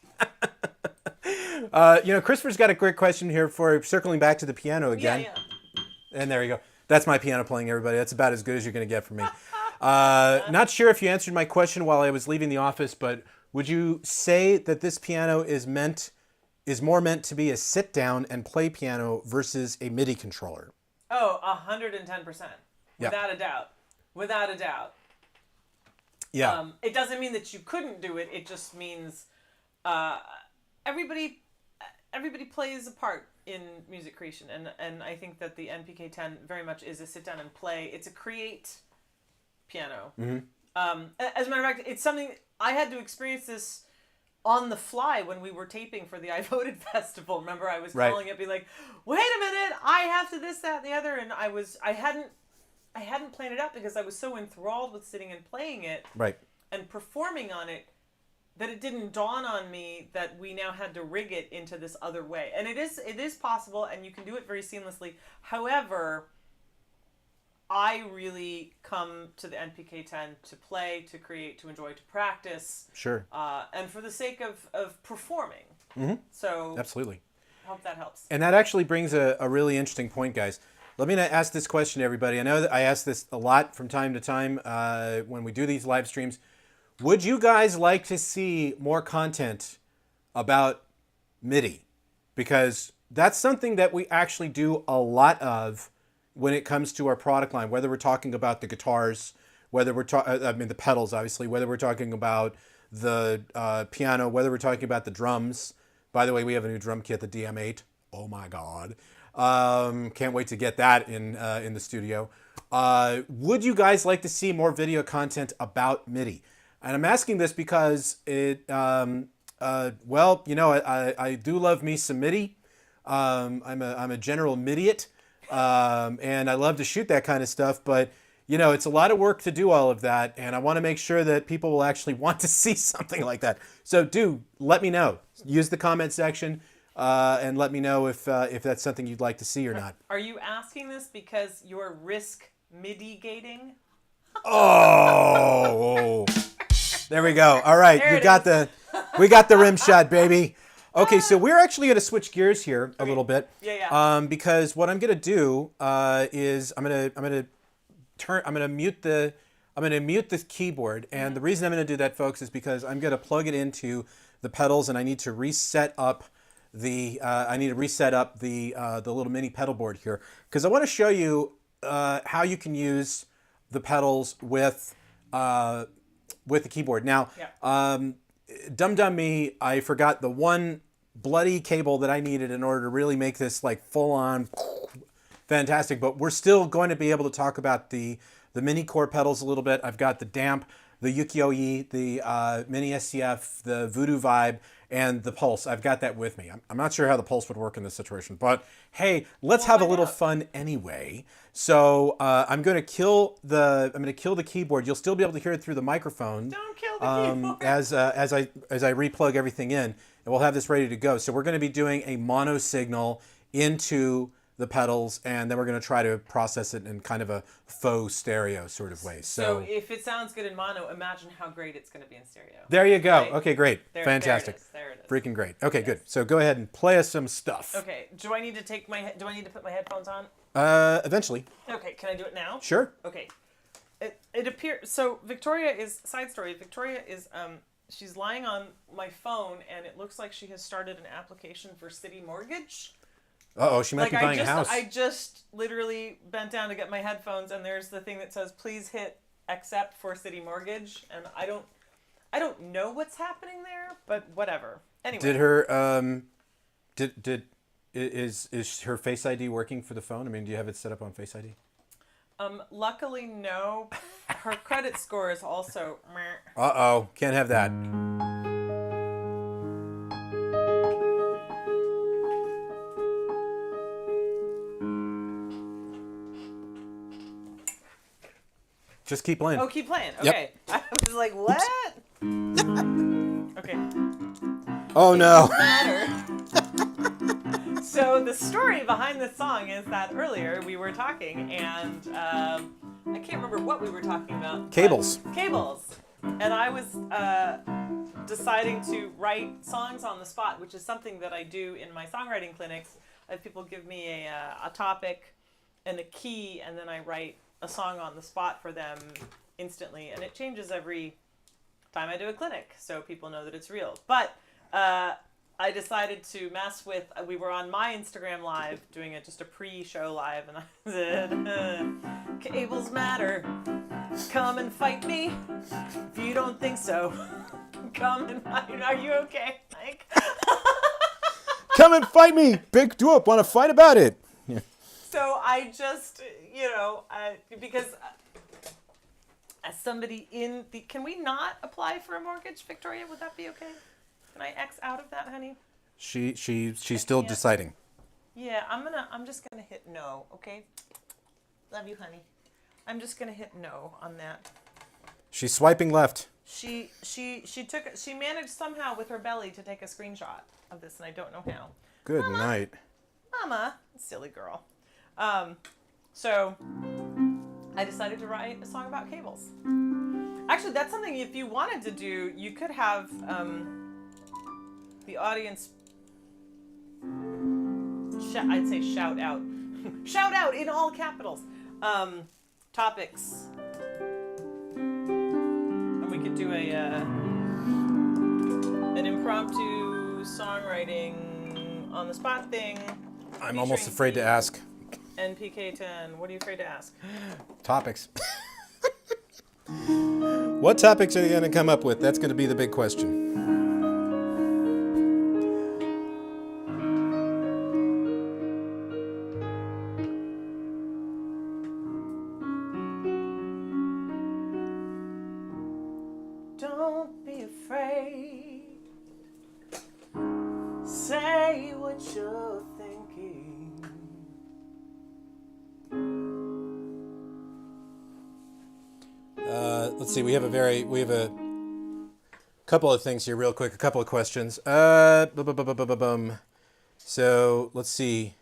Christopher's got a great question here for circling back to the piano again. Yeah. And there you go. That's my piano playing, everybody. That's about as good as you're going to get from me. Not sure if you answered my question while I was leaving the office, but would you say that this piano is more meant to be a sit down and play piano versus a MIDI controller? Oh, 110%. Yeah. Without a doubt. Without a doubt. Yeah. It doesn't mean that you couldn't do it. It just means everybody plays a part in music creation, and I think that the NPK-10 very much is a sit down and play. It's a create piano. As a matter of fact, it's something I had to experience this on the fly when we were taping for the I Voted Festival. Remember, I was calling it, be like, "Wait a minute, I have to this, that, and the other," and I hadn't planned it out because I was so enthralled with sitting and playing it, and performing on it, that it didn't dawn on me that we now had to rig it into this other way. And it is possible, and you can do it very seamlessly. However, I really come to the NPK-10 to play, to create, to enjoy, to practice. Sure. And for the sake of performing. So absolutely. I hope that helps. And that actually brings a really interesting point, guys. Let me ask this question to everybody. I know that I ask this a lot from time to time when we do these live streams. Would you guys like to see more content about MIDI? Because that's something that we actually do a lot of when it comes to our product line, whether we're talking about the guitars, whether we're the pedals, obviously, whether we're talking about the piano, whether we're talking about the drums. By the way, we have a new drum kit, the DM8. Oh my God. Can't wait to get that in the studio. Would you guys like to see more video content about MIDI? And I'm asking this because I do love me some MIDI. I'm a general MIDiot, and I love to shoot that kind of stuff. But it's a lot of work to do all of that, and I want to make sure that people will actually want to see something like that. So do let me know. Use the comment section and let me know if that's something you'd like to see or not. Are you asking this because you're risk MIDI gating? Oh. There we go. All right, we got the rim shot, baby. Okay, so we're actually going to switch gears here a little bit. Yeah. Because what I'm going to do is I'm going to mute the keyboard, and the reason I'm going to do that, folks, is because I'm going to plug it into the pedals, and I need to reset up the little mini pedal board here, because I want to show you how you can use the pedals with the keyboard. Now, dumb me, I forgot the one bloody cable that I needed in order to really make this like full on fantastic, but we're still going to be able to talk about the mini core pedals a little bit. I've got the Damp, the Ukiyo-E, the mini SCF, the Voodoo Vibe, and the Pulse. I've got that with me. I'm not sure how the Pulse would work in this situation, but hey, let's have a little fun anyway. So I'm going to kill the keyboard. You'll still be able to hear it through the microphone. Don't kill the keyboard. As I replug everything in, and we'll have this ready to go. So we're going to be doing a mono signal into the pedals, and then we're going to try to process it in kind of a faux stereo sort of way. So if it sounds good in mono, imagine how great it's going to be in stereo. There you go. Right? Okay, great. Fantastic. There it is. Freaking great. Okay, good. So go ahead and play us some stuff. Okay. Do I need to put my headphones on? Eventually. Okay. Can I do it now? Sure. Okay. It appears so. Victoria is she's lying on my phone, and it looks like she has started an application for City Mortgage. Uh-oh, she might be buying a house. I just literally bent down to get my headphones, and there's the thing that says, "Please hit accept for City Mortgage," and I don't know what's happening there, but whatever. Anyway. Did her is her Face ID working for the phone? I mean, do you have it set up on Face ID? Luckily, no. Her credit score is also meh. Uh-oh, can't have that. Just keep playing. Oh, keep playing. Okay. Yep. I was like, what? Okay. Oh, no. So the story behind this song is that earlier we were talking, and I can't remember what we were talking about. Cables. Cables. And I was deciding to write songs on the spot, which is something that I do in my songwriting clinics. I have people give me a topic and a key, and then I write a song on the spot for them instantly, and it changes every time I do a clinic, so people know that it's real. But I decided to mess with. We were on my Instagram live doing just a pre-show live, and I said, "Cables matter. Come and fight me. If you don't think so, come and fight. Are you okay, Mike?" Come and fight me, big dope. Want to fight about it? Yeah. So I just, because as somebody in the, can we not apply for a mortgage, Victoria? Would that be okay? Can I X out of that, honey? She's still deciding. Yeah, I'm just gonna hit no, okay? Love you, honey. I'm just gonna hit no on that. She's swiping left. She managed somehow with her belly to take a screenshot of this, and I don't know how. Good night. Mama, silly girl. So I decided to write a song about cables. Actually, that's something if you wanted to do, you could have the audience, I'd say shout out. Shout out in all capitals. Topics. And we could do an impromptu songwriting on the spot thing. I'm almost afraid to ask. NPK-10. What are you afraid to ask? Topics. What topics are you going to come up with? That's going to be the big question. Don't be afraid. Say what you're thinking. Let's see. We have a couple of things here, real quick. A couple of questions. So let's see.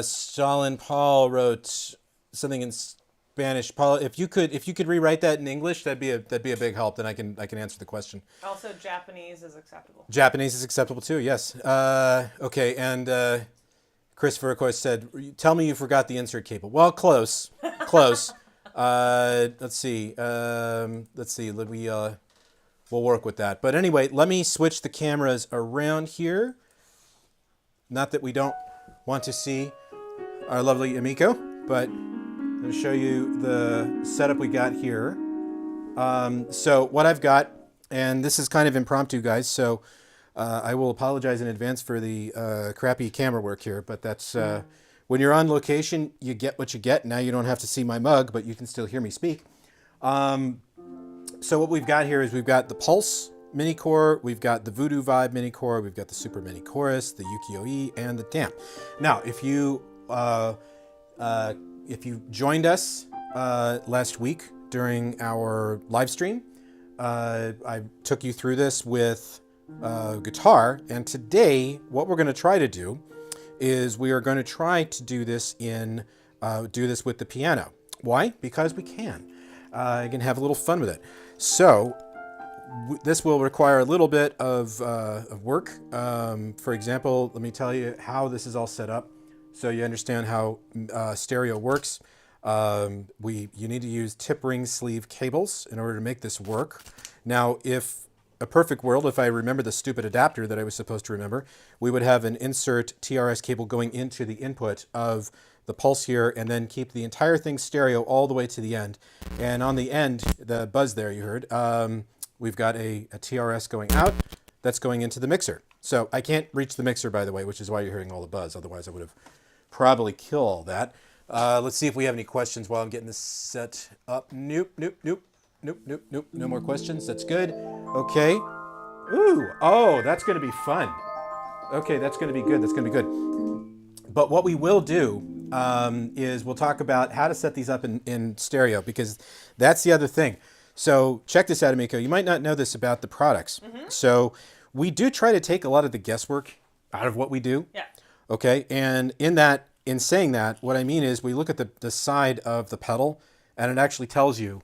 Stalin Paul wrote something in Spanish. Paul, if you could rewrite that in English, that'd be a big help. Then I can answer the question. Also, Japanese is acceptable. Japanese is acceptable too. Yes. Okay. And Christopher, of course, said, "Tell me you forgot the insert cable." Well, close. Let's see. We'll work with that. But anyway, let me switch the cameras around here. Not that we don't want to see our lovely Emiko, but I'm going to show you the setup we got here. So what I've got, and this is kind of impromptu, guys, so I will apologize in advance for the crappy camera work here, but that's... when you're on location, you get what you get. Now you don't have to see my mug, but you can still hear me speak. So what we've got here is we've got the Pulse mini core, we've got the Voodoo Vibe mini core, we've got the Super mini chorus, the Ukiyo-E, and the Damp. Now, if you joined us last week during our live stream, I took you through this with guitar, and today what we're going to try to do is we are going to try to do this with the piano. Why? Because we can. I can have a little fun with it. So this will require a little bit of work. For example, let me tell you how this is all set up so you understand how stereo works. You need to use tip ring sleeve cables in order to make this work. Now, if a perfect world, if I remember the stupid adapter that I was supposed to remember, we would have an insert TRS cable going into the input of the Pulse here and then keep the entire thing stereo all the way to the end. And on the end, the buzz there you heard, we've got a TRS going out that's going into the mixer. So I can't reach the mixer, by the way, which is why you're hearing all the buzz. Otherwise, I would have probably killed all that. Let's see if we have any questions while I'm getting this set up. Nope. No more questions. That's good. Okay. Ooh. Oh, that's going to be fun. Okay, that's going to be good. That's going to be good. But what we will do is we'll talk about how to set these up in stereo, because that's the other thing. So check this out, Emiko. You might not know this about the products. Mm-hmm. So we do try to take a lot of the guesswork out of what we do. Yeah. Okay. And in saying that, what I mean is we look at the side of the pedal, and it actually tells you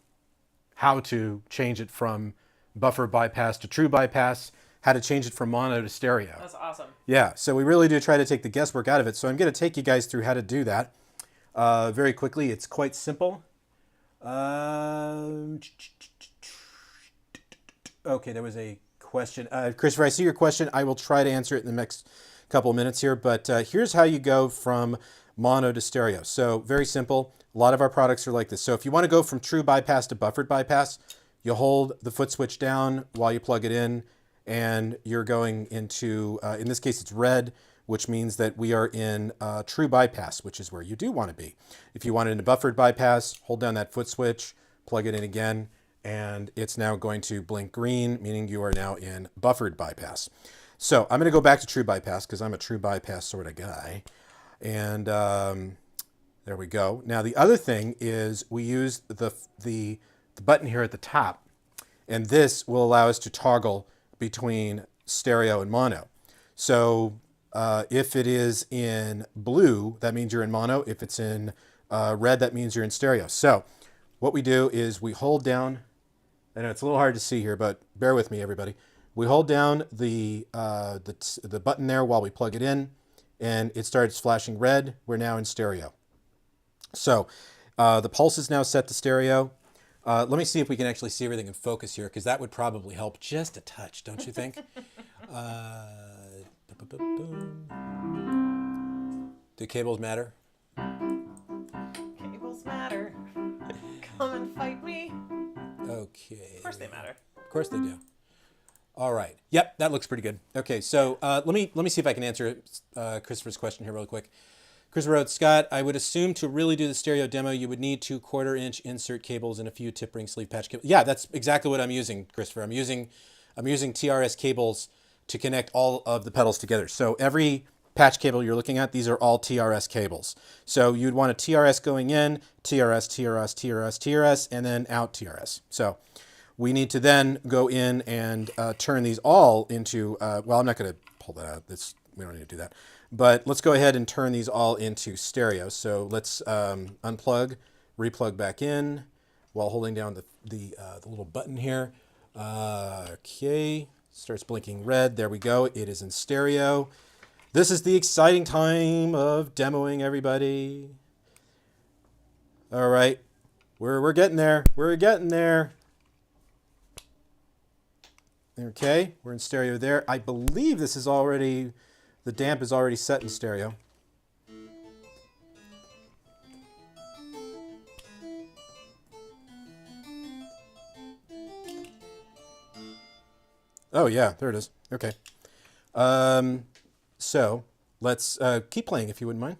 how to change it from buffer bypass to true bypass, how to change it from mono to stereo. That's awesome. Yeah, so we really do try to take the guesswork out of it. So I'm going to take you guys through how to do that very quickly. It's quite simple. Um, okay, there was a question. Christopher, I see your question. I will try to answer it in the next couple of minutes here, but here's how you go from mono to stereo. So very simple. A lot of our products are like this. So if you want to go from true bypass to buffered bypass, you hold the foot switch down while you plug it in, and you're going into, in this case, it's red, which means that we are in true bypass, which is where you do want to be. If you want it in a buffered bypass, hold down that foot switch, plug it in again, and it's now going to blink green, meaning you are now in buffered bypass. So I'm going to go back to true bypass because I'm a true bypass sort of guy. And there we go. Now the other thing is we use the button here at the top, and this will allow us to toggle between stereo and mono. So if it is in blue, that means you're in mono. If it's in red, that means you're in stereo. So what we do is we hold down, I know it's a little hard to see here, but bear with me, everybody. We hold down the button there while we plug it in, and it starts flashing red. We're now in stereo. So the pulse is now set to stereo. Let me see if we can actually see everything in focus here, because that would probably help just a touch, don't you think? Do cables matter? Cables matter. Come and fight me. Okay. Of course they matter. Of course they do. All right. Yep, that looks pretty good. Okay, so let me see if I can answer Christopher's question here real quick. Christopher wrote, Scott, I would assume to really do the stereo demo, you would need 2 1/4-inch insert cables and a few tip ring sleeve patch cables. Yeah, that's exactly what I'm using, Christopher. I'm using TRS cables to connect all of the pedals together. So every patch cable you're looking at, these are all TRS cables. So you'd want a TRS going in, TRS, TRS, TRS, TRS, and then out TRS. So we need to then go in and turn these all into, well, I'm not going to pull that out. We don't need to do that. But let's go ahead and turn these all into stereo. So let's unplug, replug back in while holding down the little button here. Okay, starts blinking red. There we go. It is in stereo. This is the exciting time of demoing, everybody. All right, we're getting there. We're getting there. Okay, we're in stereo there. I believe this is already, the damp is already set in stereo. Oh yeah, there it is. Okay. So let's keep playing if you wouldn't mind.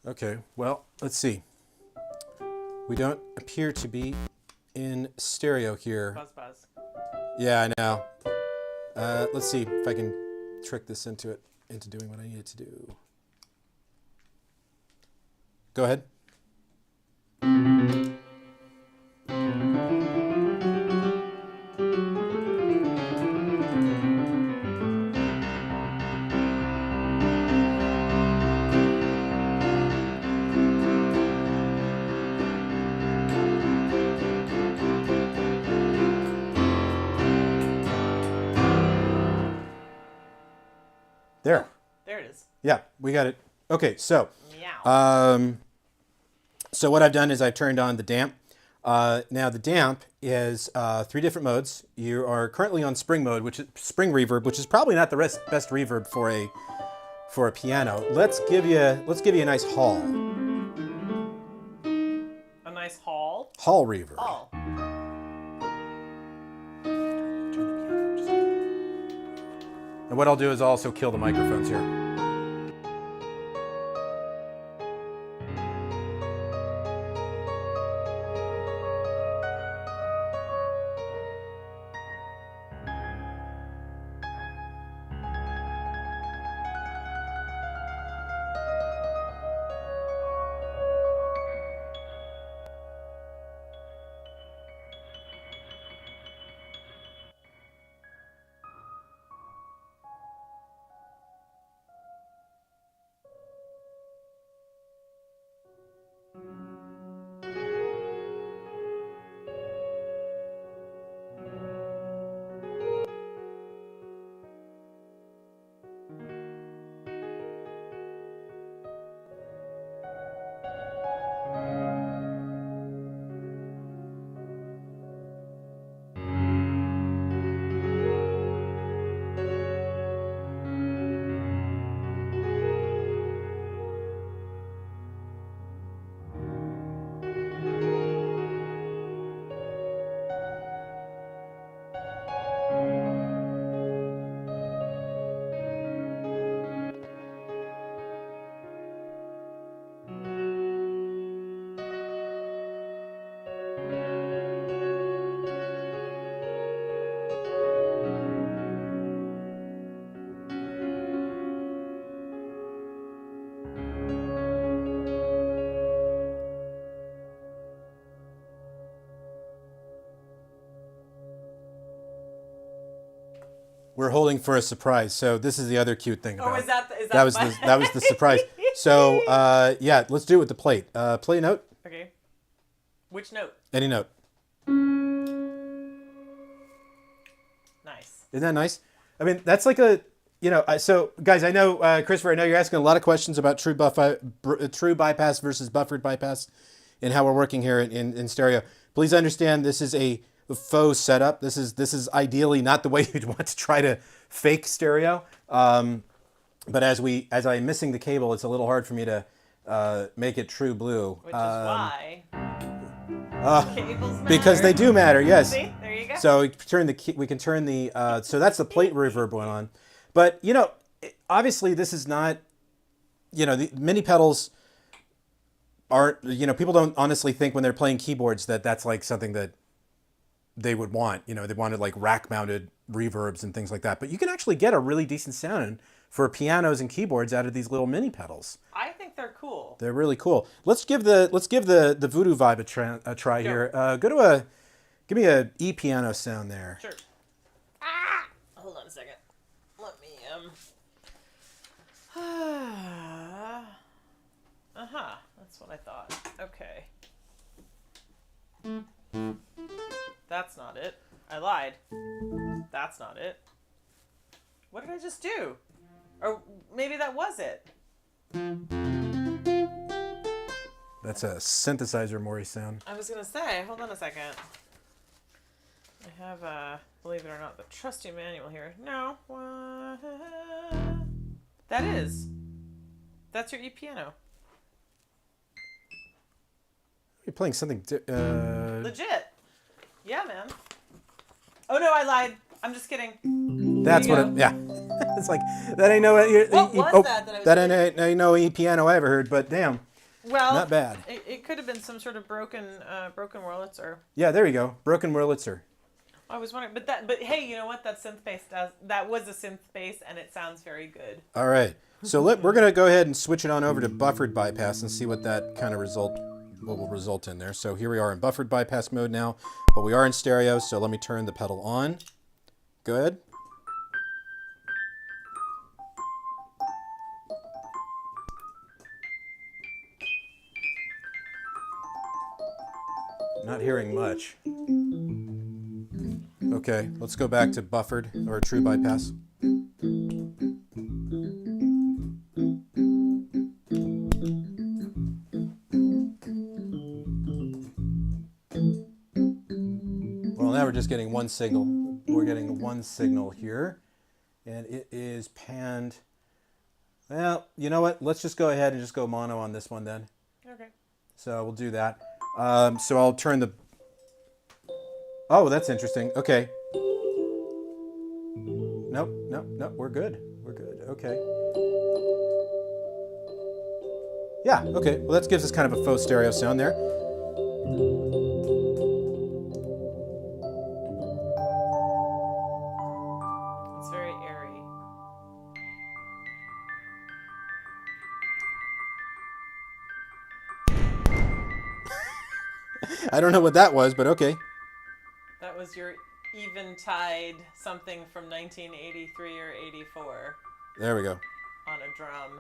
Okay, well, let's see. We don't appear to be in stereo here. Buzz, buzz. Yeah, I know. Let's see if I can trick this into doing what I need it to do. Go ahead. There. There it is. Yeah, we got it. Okay, so Meow. so what I've done is I've turned on the damp. Now the damp is 3 different modes. You are currently on spring mode, which is spring reverb, which is probably not the best reverb for a piano. Let's give you a nice hall. A nice hall. Hall reverb. Oh. And what I'll do is I'll also kill the microphones here. We're holding for a surprise. So this is the other cute thing about Oh, is that that was the surprise. So yeah, let's do it with the plate. Play a note. Okay. Which note? Any note. Nice. Isn't that nice? I mean, that's like a, so guys, I know, Christopher, I know you're asking a lot of questions about true bypass versus buffered bypass and how we're working here in stereo. Please understand this is a faux setup. This is ideally not the way you'd want to try to fake stereo. But as I'm missing the cable, it's a little hard for me to make it true blue. Which is why cables matter. Because they do matter, yes. See? There you go. So we can turn the so that's the plate reverb going on. But obviously this is not, the mini pedals aren't, people don't honestly think when they're playing keyboards that that's like something that they would want. They wanted like rack mounted reverbs and things like that. But you can actually get a really decent sound for pianos and keyboards out of these little mini pedals. I think they're cool. They're really cool. Let's give the Voodoo Vibe a try here. Give me a E piano sound there. Sure. Hold on a second. Let me That's what I thought. Okay. That's not it. I lied. That's not it. What did I just do? Or maybe that was it. That's a synthesizer Maury sound. I was gonna say, hold on a second. I have, believe it or not, the trusty manual here. No. That's your E piano. You're playing something. Legit. Yeah, man. Oh no, I lied. I'm just kidding. That's what. Yeah. It's like that ain't no. What was that I was that ain't no E piano I ever heard. But damn. Well, not bad. It could have been some sort of broken Wurlitzer. Yeah, there you go. Broken Wurlitzer. I was wondering, but hey, you know what? That synth bass that was a synth bass, and it sounds very good. All right. So we're gonna go ahead and switch it on over to buffered bypass and see what that kind of what will result in there. So here we are in buffered bypass mode now, but we are in stereo. So let me turn the pedal on. Good. Not hearing much. Okay, let's go back to buffered or true bypass. Well, now we're just getting one signal. We're getting one signal here, and it is panned. Well, you know what? Let's just go ahead and just go mono on this one then. Okay. So we'll do that. So I'll turn the... Oh, that's interesting. Okay. Nope, we're good. We're good. Okay. Yeah, okay. Well, that gives us kind of a faux stereo sound there. It's very airy. I don't know what that was, but okay. That was your Eventide something from 1983 or 84 There we go. on a drum.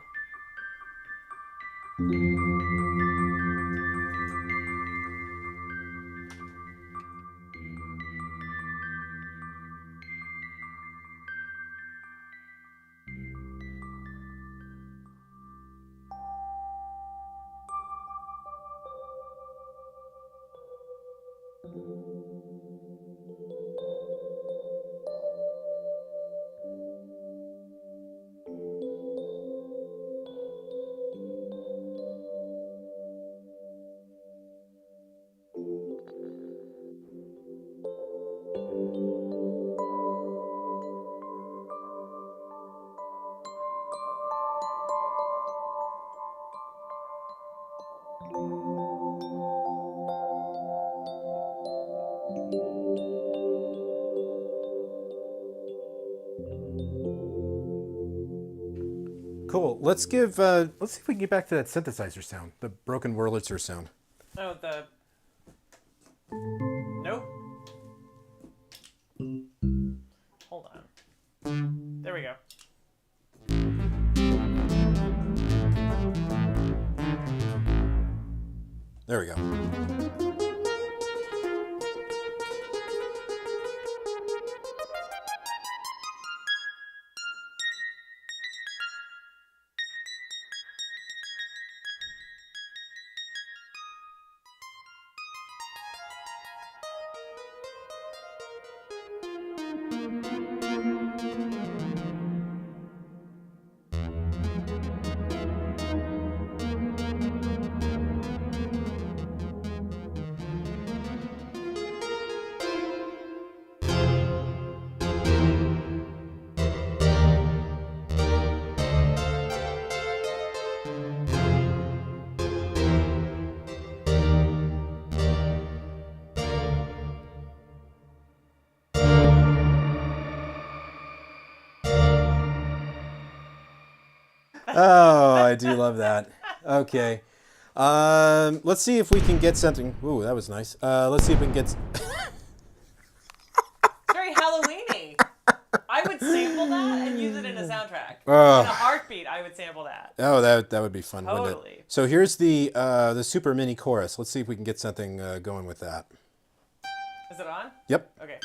Cool. Let's see if we can get back to that synthesizer sound, the broken Wurlitzer sound. Oh, Nope. Hold on. There we go. Oh, I do love that. Okay. Let's see if we can get something. Ooh, that was nice. Let's see if we can get. It's very Halloween-y. I would sample that and use it in a soundtrack. In a heartbeat, I would sample that. Oh, that would be fun, wouldn't Totally. it? So here's the super mini chorus. Let's see if we can get something going with that. Is it on? Yep. Okay.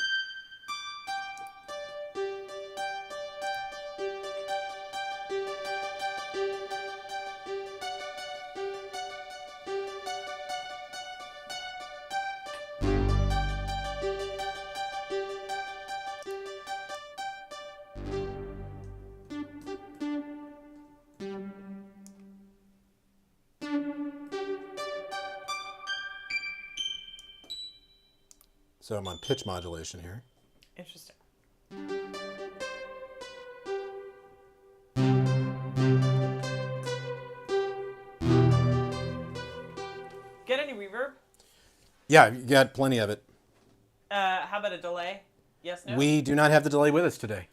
So I'm on pitch modulation here. Interesting. Get any reverb? Yeah, you got plenty of it. How about a delay? Yes, no? We do not have the delay with us today.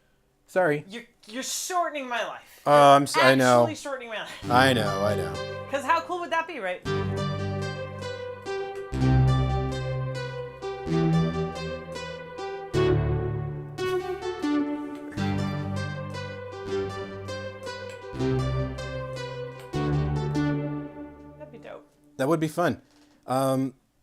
Sorry. You're shortening my life. I know. Actually shortening my life. I know. Because how cool would that be, right? That'd be dope. That would be fun.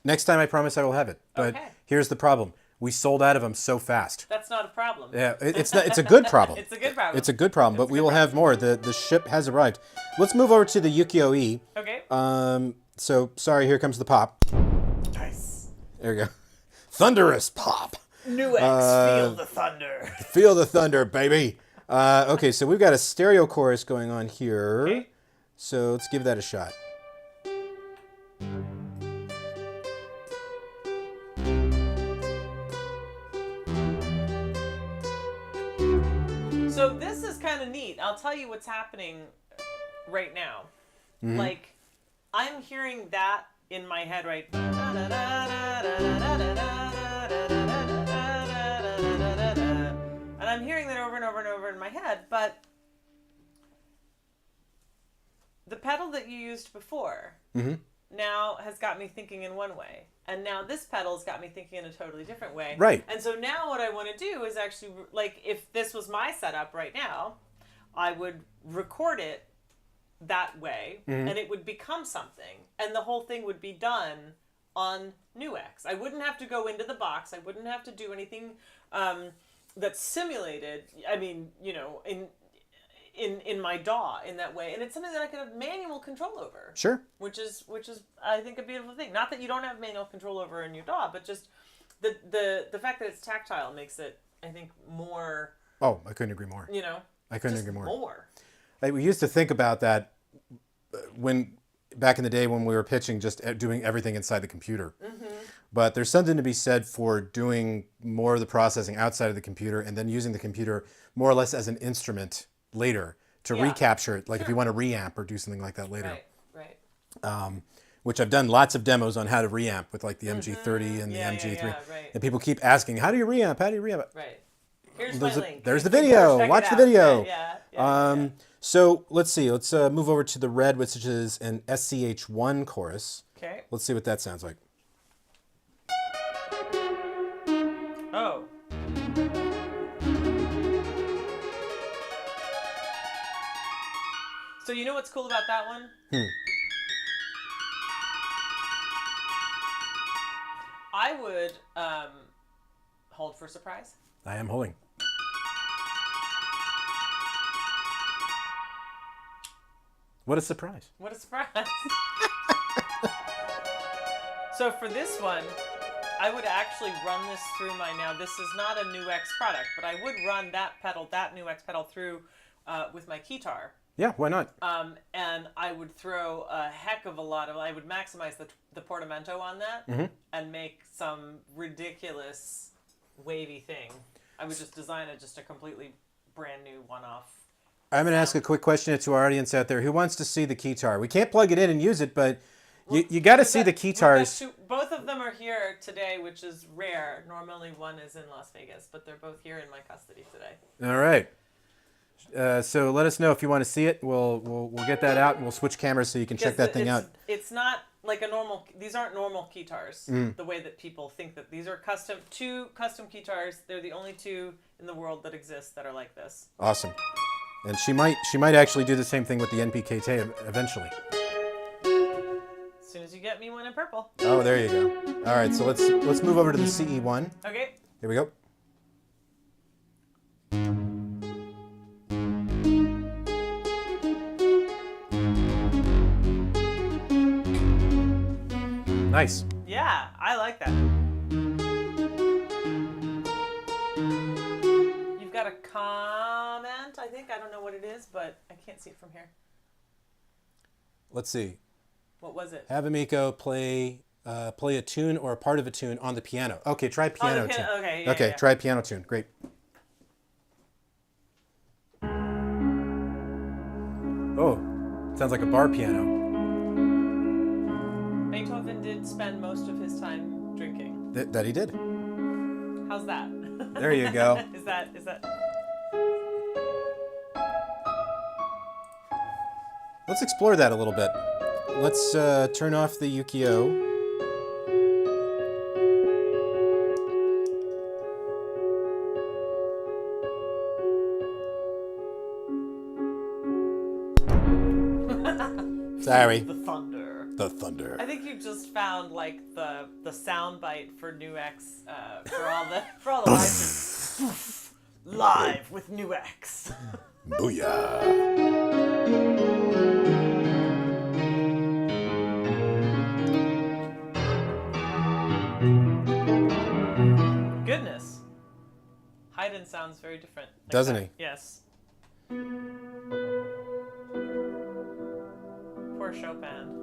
Next time, I promise I will have it. But Okay. here's the problem: we sold out of them so fast. That's not a problem. Yeah, it's not. It's a good problem. It's a good problem. It's a good problem, but we will have more. The ship has arrived. Let's move over to the Ukiyo-E. Okay. So sorry, here comes the pop. Nice. There we go. Thunderous pop. NUX, feel the thunder. Feel the thunder, baby. Okay, so we've got a stereo chorus going on here. Okay. So let's give that a shot. So this is kind of neat. I'll tell you what's happening right now. Mm-hmm. Like, I'm hearing that in my head, right? And I'm hearing that over and over and over in my head, but the pedal that you used before now has got me thinking in one way. And now this pedal's got me thinking in a totally different way. Right. And so now what I want to do is actually, like, if this was my setup right now, I would record it that way, and it would become something. And the whole thing would be done on NUX. I wouldn't have to go into the box. I wouldn't have to do anything that's simulated. I mean, you know, in my DAW in that way, and it's something that I could have manual control over. Sure. Which is I think a beautiful thing. Not that you don't have manual control over in your DAW, but just the fact that it's tactile makes it, I think, more. Oh, I couldn't agree more. You know. I couldn't just agree more. More. We used to think about that back in the day when we were pitching, just doing everything inside the computer. But there's something to be said for doing more of the processing outside of the computer, and then using the computer more or less as an instrument later to recapture it, like if you want to reamp or do something like that later. Right. Which I've done lots of demos on how to reamp with like the MG30 and the MG3. right. And people keep asking, how do you reamp? How do you reamp? Right. Here's my link. There's the video. Check Watch it the out. video. Yeah. So let's see. Let's move over to the red, which is an SCH1 chorus. Okay. Let's see what that sounds like. Oh. So you know what's cool about that one? would hold for surprise. I am holding. What a surprise. What a surprise. So for this one, I would actually run this through now this is not a NUX product, but I would run that NUX pedal through with my guitar. Yeah, why not? And I would throw a heck of a lot I would maximize the portamento on that and make some ridiculous wavy thing. I would just design just a completely brand new one-off. I'm going to ask a quick question to our audience out there. Who wants to see the guitar? We can't plug it in and use it, but you got to see the guitars. Both of them are here today, which is rare. Normally one is in Las Vegas, but they're both here in my custody today. All right. So let us know if you want to see it. We'll get that out and we'll switch cameras so you can check that thing out. It's not like these aren't normal guitars the way that people think that these are two custom guitars. They're the only two in the world that exist that are like this. Awesome. And she might actually do the same thing with the NPK-10 eventually. As soon as you get me one in purple. Oh, there you go. All right, so let's move over to the CE1. Okay. Here we go. Nice. Yeah, I like that. You've got a comment, I think. I don't know what it is, but I can't see it from here. Let's see. What was it? Have Emiko play a tune or a part of a tune on the piano. Okay, try piano tune. Okay, yeah. Try piano tune. Great. Oh, sounds like a bar piano. Beethoven did spend most of his time drinking. That he did. How's that? There you go. Is that? Let's explore that a little bit. Let's turn off the Ukiyo. Sorry. The thunder. The thunder. I think you just found like the sound bite for NUX for all the live live with NUX. Booyah. Goodness. Haydn sounds very different. Like Doesn't that. he? Yes. Poor Chopin.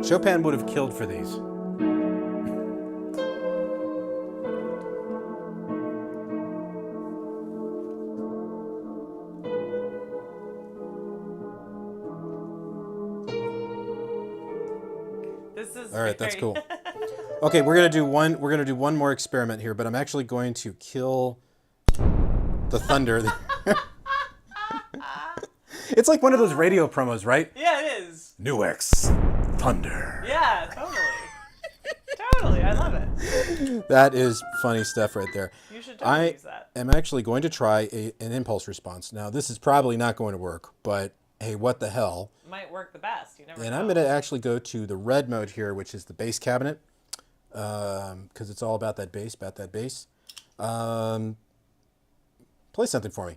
Chopin would have killed for these. This is all right. That's cool. Okay, we're gonna do one more experiment here, but I'm actually going to kill the thunder. It's like one of those radio promos, right? Yeah, it is. NUX thunder. Yeah, totally. Totally, I love it. That is funny stuff right there. You should totally use that. I am actually going to try an impulse response. Now, this is probably not going to work, but hey, what the hell? Might work the best. You never know. And I'm going to actually go to the red mode here, which is the bass cabinet, because it's all about that bass, Play something for me.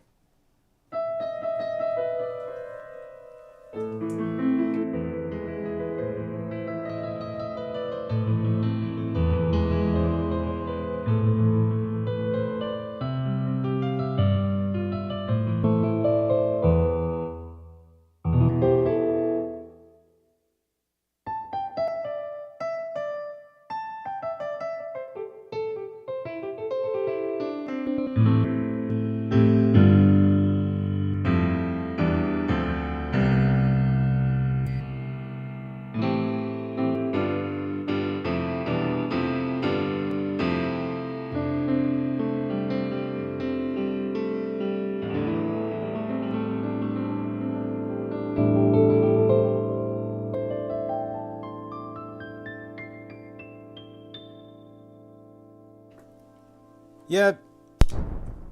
Yeah,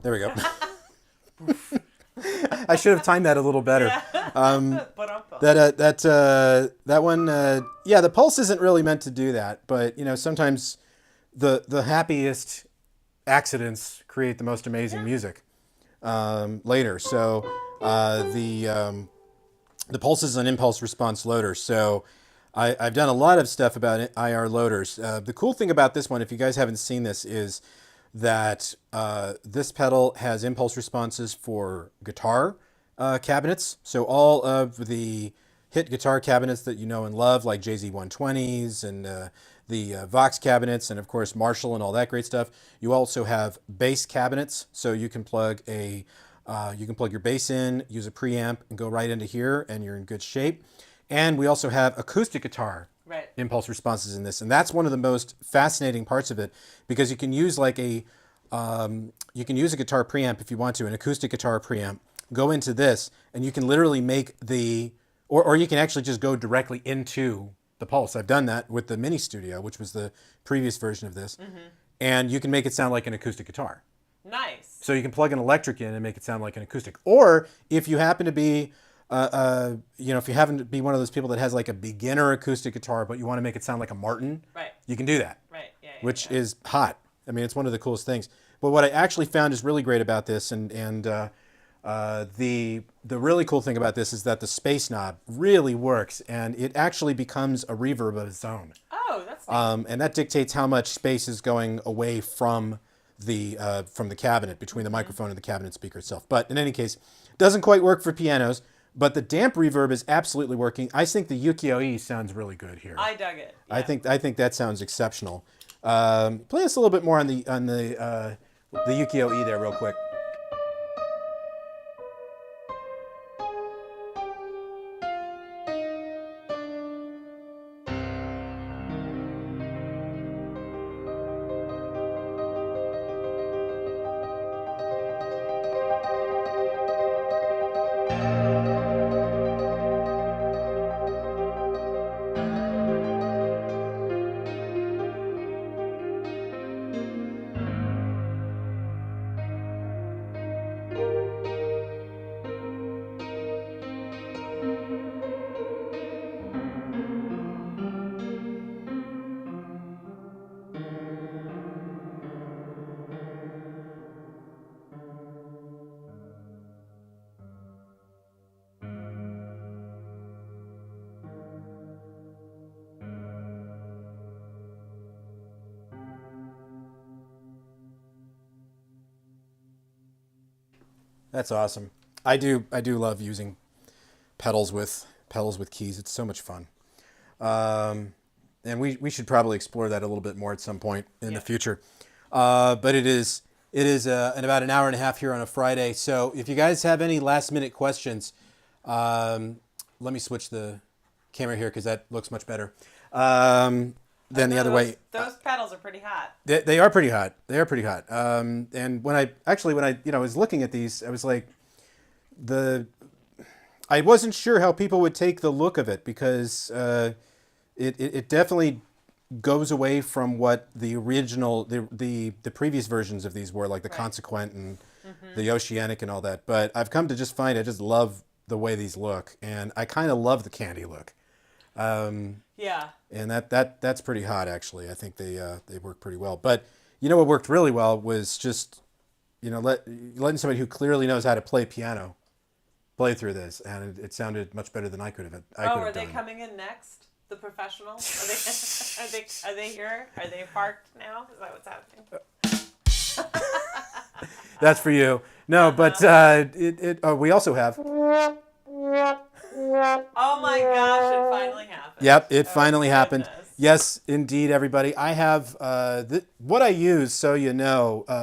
there we go. I should have timed that a little better. Yeah. That one, yeah, the pulse isn't really meant to do that, but sometimes the happiest accidents create the most amazing music later. So the pulse is an impulse response loader. So I've done a lot of stuff about IR loaders. The cool thing about this one, if you guys haven't seen this, is that this pedal has impulse responses for guitar cabinets. So all of the hit guitar cabinets that you know and love, like JZ120s and the Vox cabinets, and of course Marshall and all that great stuff. You also have bass cabinets, so you can plug your bass in, use a preamp, and go right into here, and you're in good shape. And we also have acoustic guitar impulse responses in this, and that's one of the most fascinating parts of it, because you can use a guitar preamp if you want to, an acoustic guitar preamp, go into this, and you can literally make or you can actually just go directly into the pulse. I've done that with the Mini Studio, which was the previous version of this, and you can make it sound like an acoustic guitar. Nice. So you can plug an electric in and make it sound like an acoustic. Or if you happen to be, if you happen to be one of those people that has like a beginner acoustic guitar, but you want to make it sound like a Martin, you can do that. Right. Yeah. Which is hot. I mean, it's one of the coolest things. But what I actually found is really great about this, and the really cool thing about this is that the space knob really works, and it actually becomes a reverb of its own. Oh, that's nice. And that dictates how much space is going away from the cabinet, between the microphone and the cabinet speaker itself. But in any case, it doesn't quite work for pianos, but the damp reverb is absolutely working. I think the Ukiyo-E sounds really good here. I dug it. Yeah. I think that sounds exceptional. Play us a little bit more on the Ukiyo-E there real quick. That's awesome. I do love using pedals with keys. It's so much fun. And we should probably explore that a little bit more at some point in the future. But it is in about an hour and a half here on a Friday. So if you guys have any last minute questions, let me switch the camera here because that looks much better than the other way. Those pedals are pretty hot. They are pretty hot. They are pretty hot. And when I was looking at these, I was like, I wasn't sure how people would take the look of it, because it definitely goes away from what the original, the previous versions of these were, like the Consequent and the Oceanic and all that. But I've come to just find I just love the way these look, and I kind of love the candy look. Yeah. And that's pretty hot, actually. I think they work pretty well. But what worked really well was just letting somebody who clearly knows how to play piano play through this, and it sounded much better than I could have. Are they coming in next? The professionals? Are they here? Are they parked now? Is that what's happening? That's for you. No, but we also have. Oh my gosh! It finally happened. Yep, it finally happened. Goodness. Yes, indeed, everybody. I have what I use, so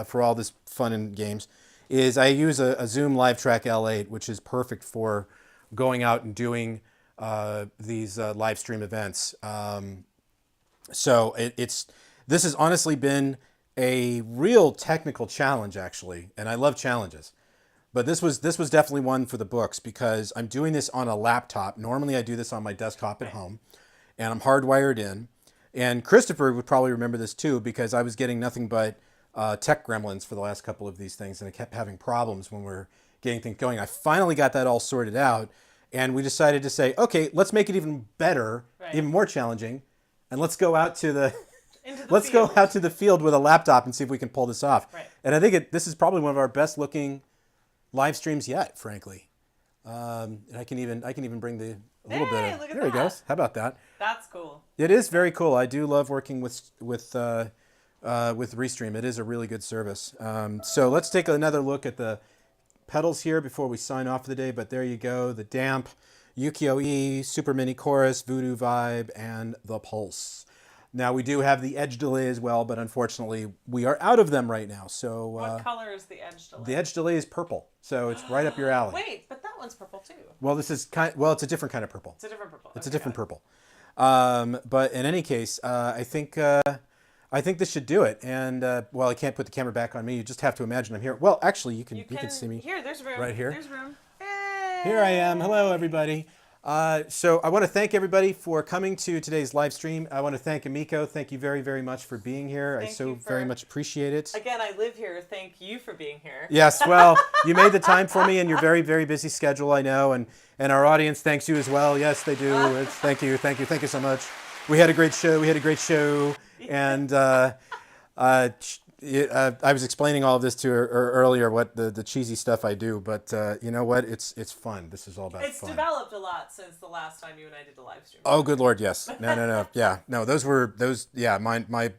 for all this fun and games, is I use a Zoom LiveTrack L8, which is perfect for going out and doing these live stream events. So this has honestly been a real technical challenge, actually, and I love challenges. But this was definitely one for the books, because I'm doing this on a laptop. Normally I do this on my desktop at home, and I'm hardwired in. And Christopher would probably remember this too, because I was getting nothing but tech gremlins for the last couple of these things, and I kept having problems when we're getting things going. I finally got that all sorted out, And we decided to say, okay, let's make it even better, Right. even more challenging, and let's go out to the Into the let's field. go out to the field with a laptop and see if we can pull this off. Right. And I think this is probably one of our best looking live streams yet, frankly. And I can even bring a little bit Hey, of look at there he that. goes. How about that? That's cool. It is very cool. I do love working with Restream. It is a really good service. So let's take another look at the pedals here before we sign off for the day. But there you go. The Damp, Ukiyo-E, Super Mini Chorus, Voodoo Vibe, and the Pulse. Now we do have the edge delay as well, but unfortunately we are out of them right now. So What color is the edge delay? the edge delay is purple, so it's right up your alley. Wait, but that one's purple too. Well, this is it's a different kind of purple. It's a different purple. It's a Okay, different got purple. But in any case, I think this should do it. And well, I can't put the camera back on me. You just have to imagine I'm here. Well, actually, you can see me Here, there's room. right here. There's room. Hey! Here I am. Hello, everybody. So I want to thank everybody for coming to today's live stream. I want to thank Emiko. Thank you very, very much for being here. I so very much appreciate it. Again, I live here. Thank you for being here. Yes, well, you made the time for me in your very, very busy schedule, I know, and our audience thanks you as well. Yes, they do. Thank you so much. We had a great show. And I was explaining all of this to her earlier, what the cheesy stuff I do, but you know what? It's fun. This is all about It's fun. developed a lot since the last time you and I did the live stream. Oh, good Lord, yes. No. Yeah, no,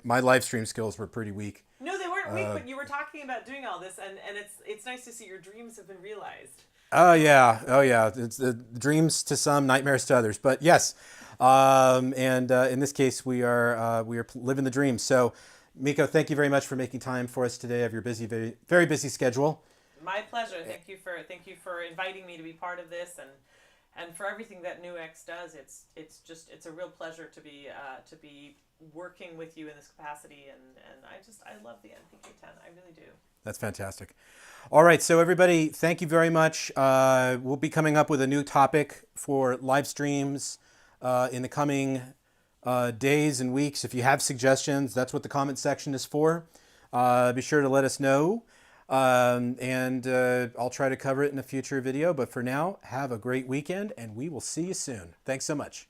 my live stream skills were pretty weak. No, they weren't weak, but you were talking about doing all this, and it's nice to see your dreams have been realized. Oh yeah. It's the dreams to some, nightmares to others. But yes, and in this case, we are living the dream. So, Miko, thank you very much for making time for us today of your busy, very, very busy schedule. My pleasure. Thank you for inviting me to be part of this, and for everything that NUX does. It's a real pleasure to be working with you in this capacity, and I love the NPK-10. I really do. That's fantastic. All right, so everybody, thank you very much. We'll be coming up with a new topic for live streams in the coming days and weeks. If you have suggestions, that's what the comment section is for. Be sure to let us know, and I'll try to cover it in a future video. But for now, have a great weekend, and we will see you soon. Thanks so much.